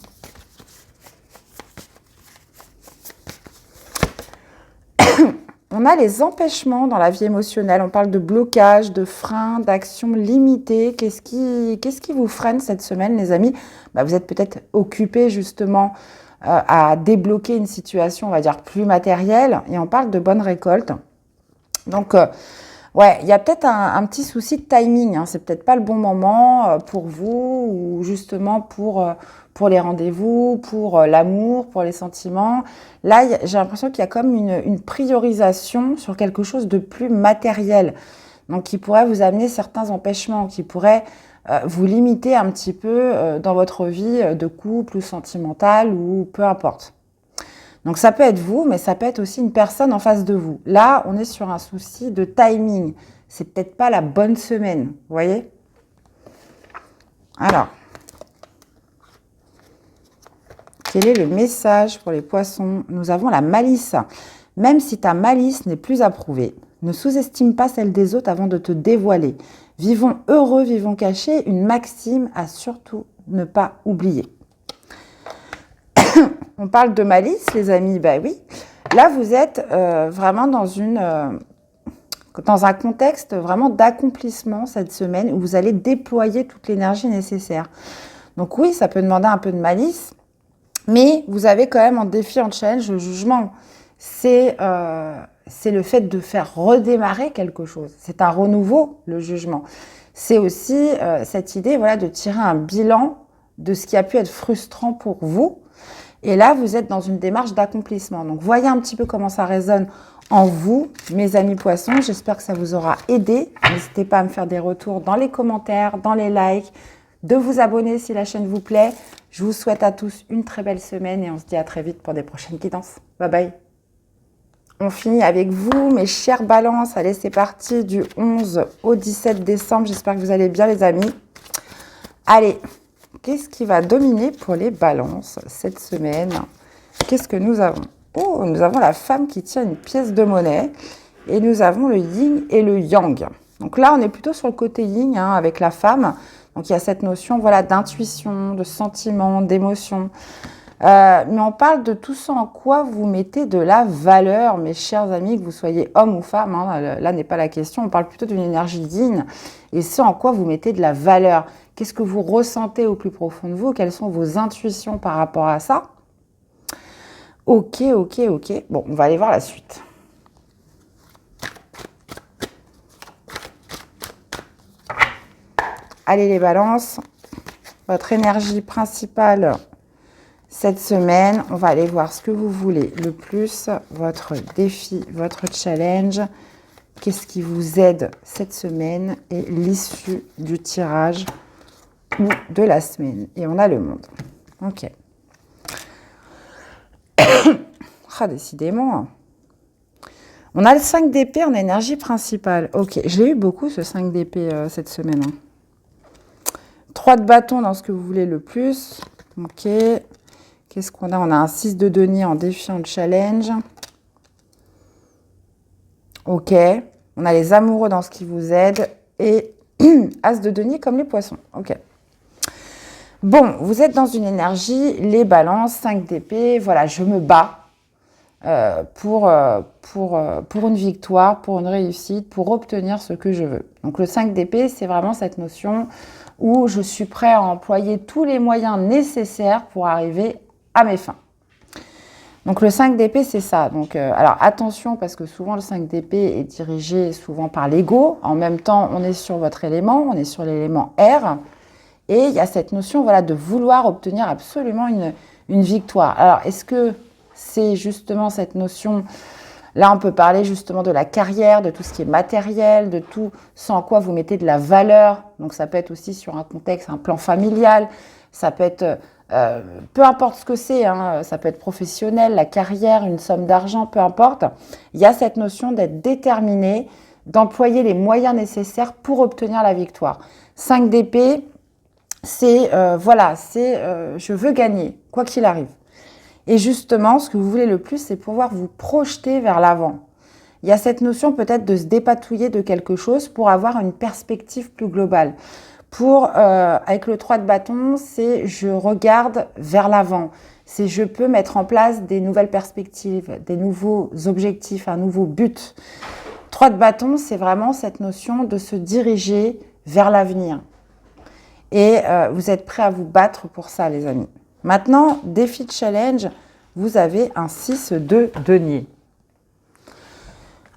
On a les empêchements dans la vie émotionnelle. On parle de blocage, de frein, d'action limitée. Qu'est-ce qui vous freine cette semaine, les amis? Vous êtes peut-être occupés justement à débloquer une situation, on va dire, plus matérielle. Et on parle de bonne récolte. Donc, Ouais, il y a peut-être un petit souci de timing, hein. C'est peut-être pas le bon moment pour vous ou justement pour les rendez-vous, pour l'amour, pour les sentiments. Là, j'ai l'impression qu'il y a comme une priorisation sur quelque chose de plus matériel. Donc, qui pourrait vous amener certains empêchements, qui pourrait vous limiter un petit peu dans votre vie de couple ou sentimentale ou peu importe. Donc ça peut être vous, mais ça peut être aussi une personne en face de vous. Là, on est sur un souci de timing. C'est peut-être pas la bonne semaine, vous voyez? Alors, quel est le message pour les poissons? Nous avons la malice. Même si ta malice n'est plus approuvée, ne sous-estime pas celle des autres avant de te dévoiler. Vivons heureux, vivons cachés, une maxime à surtout ne pas oublier. On parle de malice, les amis, ben oui. Là, vous êtes vraiment dans un contexte vraiment d'accomplissement cette semaine où vous allez déployer toute l'énergie nécessaire. Donc oui, ça peut demander un peu de malice, mais vous avez quand même en défi, en challenge, le jugement. C'est le fait de faire redémarrer quelque chose. C'est un renouveau, le jugement. C'est aussi cette idée, voilà, de tirer un bilan de ce qui a pu être frustrant pour vous. Et là, vous êtes dans une démarche d'accomplissement. Donc, voyez un petit peu comment ça résonne en vous, mes amis poissons. J'espère que ça vous aura aidé. N'hésitez pas à me faire des retours dans les commentaires, dans les likes, de vous abonner si la chaîne vous plaît. Je vous souhaite à tous une très belle semaine et on se dit à très vite pour des prochaines guidances. Bye bye. On finit avec vous, mes chères balances. Allez, c'est parti du 11 au 17 décembre. J'espère que vous allez bien, les amis. Allez. Qu'est-ce qui va dominer pour les balances cette semaine? Qu'est-ce que nous avons? Oh, nous avons la femme qui tient une pièce de monnaie et nous avons le yin et le yang. Donc là, on est plutôt sur le côté yin hein, avec la femme. Donc il y a cette notion voilà, d'intuition, de sentiment, d'émotion. Mais on parle de tout ce en quoi vous mettez de la valeur, mes chers amis, que vous soyez homme ou femme. Hein, là n'est pas la question. On parle plutôt d'une énergie yin et ce en quoi vous mettez de la valeur. Qu'est-ce que vous ressentez au plus profond de vous? Quelles sont vos intuitions par rapport à ça? Ok. Bon, on va aller voir la suite. Allez les balances, votre énergie principale cette semaine, on va aller voir ce que vous voulez le plus, votre défi, votre challenge. Qu'est-ce qui vous aide cette semaine et l'issue du tirage ou de la semaine. Et on a le monde. Ok. Ah, décidément. On a le 5 d'épée en énergie principale. Ok, je l'ai eu beaucoup ce 5 d'épée cette semaine. 3 de bâton dans ce que vous voulez le plus. Ok. Qu'est-ce qu'on a? On a un 6 de denier en défi, en challenge. Ok. On a les amoureux dans ce qui vous aide. Et As de denier comme les poissons. Ok. Bon, vous êtes dans une énergie, les balances, 5 d'épée, voilà, je me bats pour une victoire, pour une réussite, pour obtenir ce que je veux. Donc le 5 d'épée, c'est vraiment cette notion où je suis prêt à employer tous les moyens nécessaires pour arriver à mes fins. Donc le 5 d'épée, c'est ça. Donc, alors attention, parce que souvent le 5 d'épée est dirigé souvent par l'ego. En même temps, on est sur votre élément, on est sur l'élément R. Et il y a cette notion voilà, de vouloir obtenir absolument une victoire. Alors, est-ce que c'est justement cette notion, là on peut parler justement de la carrière, de tout ce qui est matériel, de tout ce en quoi vous mettez de la valeur. Donc ça peut être aussi sur un contexte, un plan familial, ça peut être, peu importe ce que c'est, hein, ça peut être professionnel, la carrière, une somme d'argent, peu importe. Il y a cette notion d'être déterminé, d'employer les moyens nécessaires pour obtenir la victoire. 5 d'épée, c'est je veux gagner, quoi qu'il arrive. Et justement, ce que vous voulez le plus, c'est pouvoir vous projeter vers l'avant. Il y a cette notion peut-être de se dépatouiller de quelque chose pour avoir une perspective plus globale. Avec le 3 de bâton, c'est je regarde vers l'avant. C'est je peux mettre en place des nouvelles perspectives, des nouveaux objectifs, un nouveau but. 3 de bâton, c'est vraiment cette notion de se diriger vers l'avenir. Et vous êtes prêts à vous battre pour ça, les amis. Maintenant, défi challenge, vous avez un 6 de denier.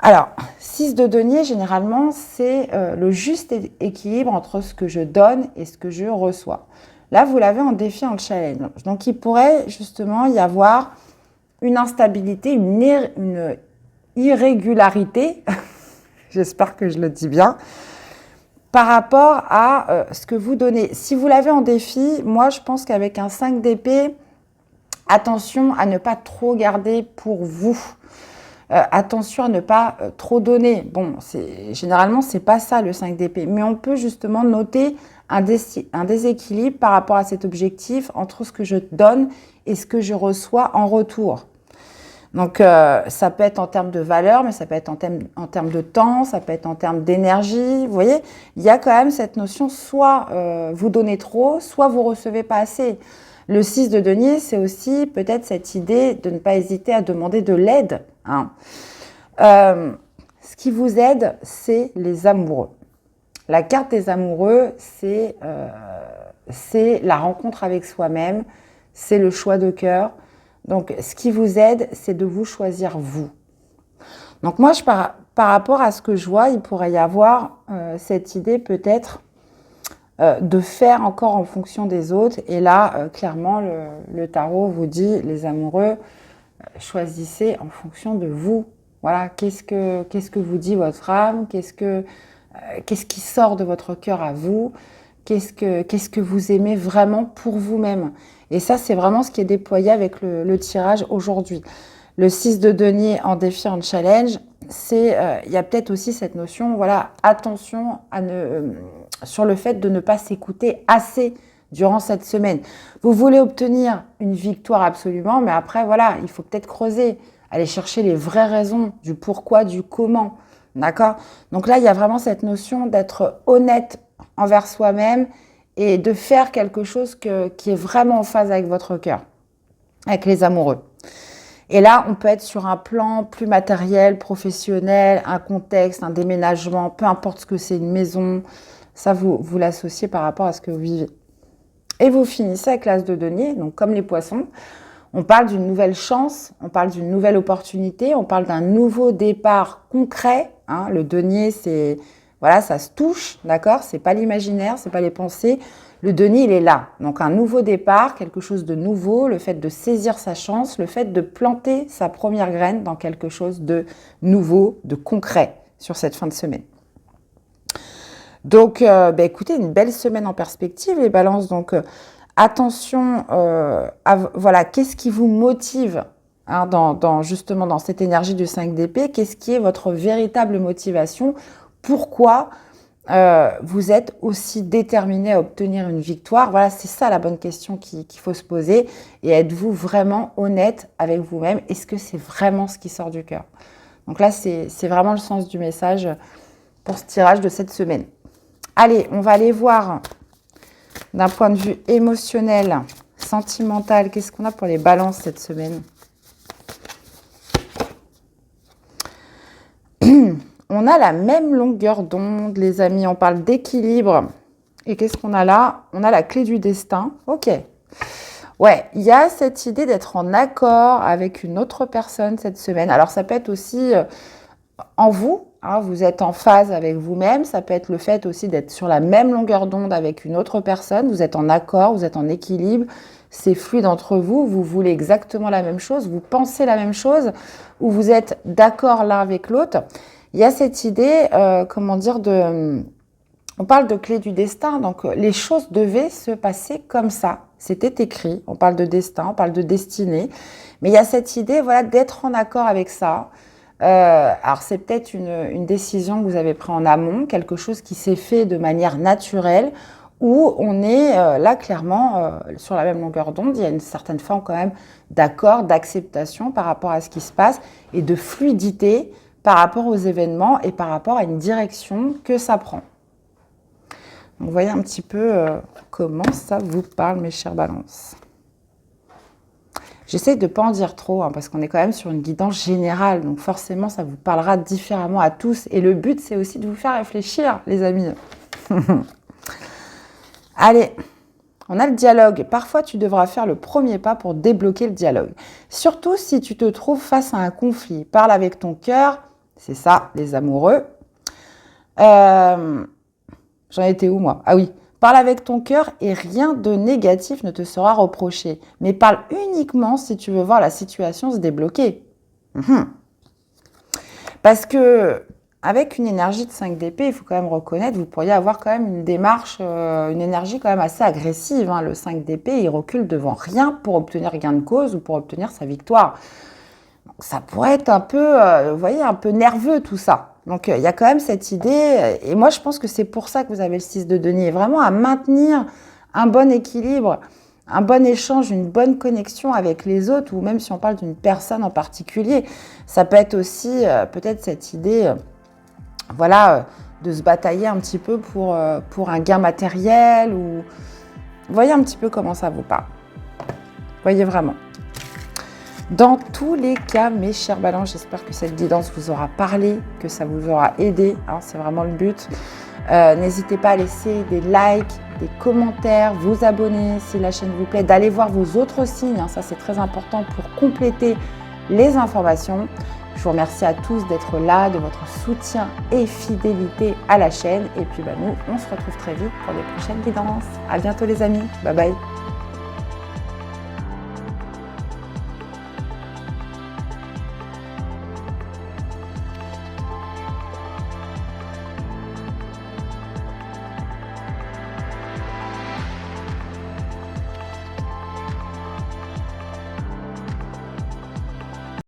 Alors, 6 de denier, généralement, c'est le juste équilibre entre ce que je donne et ce que je reçois. Là, vous l'avez en défi, en challenge. Donc, il pourrait justement y avoir une instabilité, une irrégularité, j'espère que je le dis bien, par rapport à ce que vous donnez. Si vous l'avez en défi, moi, je pense qu'avec un 5 d'épée, attention à ne pas trop garder pour vous. Attention à ne pas trop donner. Bon, généralement, c'est pas ça le 5 d'épée. Mais on peut justement noter un déséquilibre par rapport à cet objectif entre ce que je donne et ce que je reçois en retour. Donc, ça peut être en termes de valeur, mais ça peut être en termes de temps, ça peut être en termes d'énergie. Vous voyez, il y a quand même cette notion, soit vous donnez trop, soit vous recevez pas assez. Le 6 de denier, c'est aussi peut-être cette idée de ne pas hésiter à demander de l'aide. Hein. Ce qui vous aide, c'est les amoureux. La carte des amoureux, c'est la rencontre avec soi-même, c'est le choix de cœur. Donc, ce qui vous aide, c'est de vous choisir vous. Donc, moi, par rapport à ce que je vois, il pourrait y avoir cette idée peut-être de faire encore en fonction des autres. Et là, clairement, le tarot vous dit, les amoureux, choisissez en fonction de vous. Voilà, qu'est-ce que vous dit votre âme, qu'est-ce qui sort de votre cœur à vous, qu'est-ce que vous aimez vraiment pour vous-même. Et ça, c'est vraiment ce qui est déployé avec le tirage aujourd'hui. Le 6 de denier en défi, en challenge, il y a peut-être aussi cette notion, voilà, attention sur le fait de ne pas s'écouter assez durant cette semaine. Vous voulez obtenir une victoire absolument, mais après, voilà, il faut peut-être creuser, aller chercher les vraies raisons du pourquoi, du comment, d'accord? Donc là, il y a vraiment cette notion d'être honnête envers soi-même et de faire quelque chose qui est vraiment en phase avec votre cœur, avec les amoureux. Et là, on peut être sur un plan plus matériel, professionnel, un contexte, un déménagement, peu importe ce que c'est, une maison, ça, vous l'associez par rapport à ce que vous vivez. Et vous finissez avec l'as de denier, donc comme les poissons, on parle d'une nouvelle chance, on parle d'une nouvelle opportunité, on parle d'un nouveau départ concret. Hein, le denier, c'est, voilà, ça se touche, d'accord? C'est pas l'imaginaire, c'est pas les pensées. Le denier, il est là. Donc un nouveau départ, quelque chose de nouveau, le fait de saisir sa chance, le fait de planter sa première graine dans quelque chose de nouveau, de concret sur cette fin de semaine. Donc, écoutez, une belle semaine en perspective, les balances. Donc, attention voilà, qu'est-ce qui vous motive hein, justement dans cette énergie du 5 d'épée? Qu'est-ce qui est votre véritable motivation? Pourquoi vous êtes aussi déterminé à obtenir une victoire? Voilà, c'est ça la bonne question qu'il faut se poser. Et êtes-vous vraiment honnête avec vous-même? Est-ce que c'est vraiment ce qui sort du cœur? Donc là, c'est vraiment le sens du message pour ce tirage de cette semaine. Allez, on va aller voir d'un point de vue émotionnel, sentimental, qu'est-ce qu'on a pour les balances cette semaine? On a la même longueur d'onde, les amis, on parle d'équilibre. Et qu'est-ce qu'on a là? On a la clé du destin. Ok. Ouais, il y a cette idée d'être en accord avec une autre personne cette semaine. Alors, ça peut être aussi en vous, hein, vous êtes en phase avec vous-même. Ça peut être le fait aussi d'être sur la même longueur d'onde avec une autre personne. Vous êtes en accord, vous êtes en équilibre. C'est fluide entre vous. Vous voulez exactement la même chose. Vous pensez la même chose. Ou vous êtes d'accord l'un avec l'autre. Il y a cette idée, on parle de clé du destin, donc les choses devaient se passer comme ça. C'était écrit, on parle de destin, on parle de destinée. Mais il y a cette idée, voilà, d'être en accord avec ça. Alors c'est peut-être une décision que vous avez prise en amont, quelque chose qui s'est fait de manière naturelle, où on est là clairement sur la même longueur d'onde. Il y a une certaine forme quand même d'accord, d'acceptation par rapport à ce qui se passe et de fluidité par rapport aux événements et par rapport à une direction que ça prend. Donc, vous voyez un petit peu comment ça vous parle, mes chères balances. J'essaie de ne pas en dire trop, hein, parce qu'on est quand même sur une guidance générale. Donc forcément, ça vous parlera différemment à tous. Et le but, c'est aussi de vous faire réfléchir, les amis. Allez, on a le dialogue. Parfois, tu devras faire le premier pas pour débloquer le dialogue. Surtout si tu te trouves face à un conflit. Parle avec ton cœur. c'est ça, les amoureux. J'en étais où, moi? Ah oui. Parle avec ton cœur et rien de négatif ne te sera reproché. Mais parle uniquement si tu veux voir la situation se débloquer. Parce que avec une énergie de 5 d'épée, il faut quand même reconnaître, vous pourriez avoir quand même une démarche, une énergie quand même assez agressive. Le 5 d'épée, il recule devant rien pour obtenir gain de cause ou pour obtenir sa victoire. Donc, ça pourrait être un peu, vous voyez, un peu nerveux tout ça. Donc, il y a quand même cette idée, et moi, je pense que c'est pour ça que vous avez le 6 de denier, vraiment à maintenir un bon équilibre, un bon échange, une bonne connexion avec les autres, ou même si on parle d'une personne en particulier, ça peut être aussi peut-être cette idée, voilà, de se batailler un petit peu pour un gain matériel, ou vous voyez un petit peu comment ça vous parle. Vous voyez vraiment. Dans tous les cas, mes chers balances, j'espère que cette guidance vous aura parlé, que ça vous aura aidé, c'est vraiment le but. N'hésitez pas à laisser des likes, des commentaires, vous abonner si la chaîne vous plaît, d'aller voir vos autres signes, ça c'est très important pour compléter les informations. Je vous remercie à tous d'être là, de votre soutien et fidélité à la chaîne. Et puis nous, on se retrouve très vite pour des prochaines guidances. À bientôt les amis, bye bye.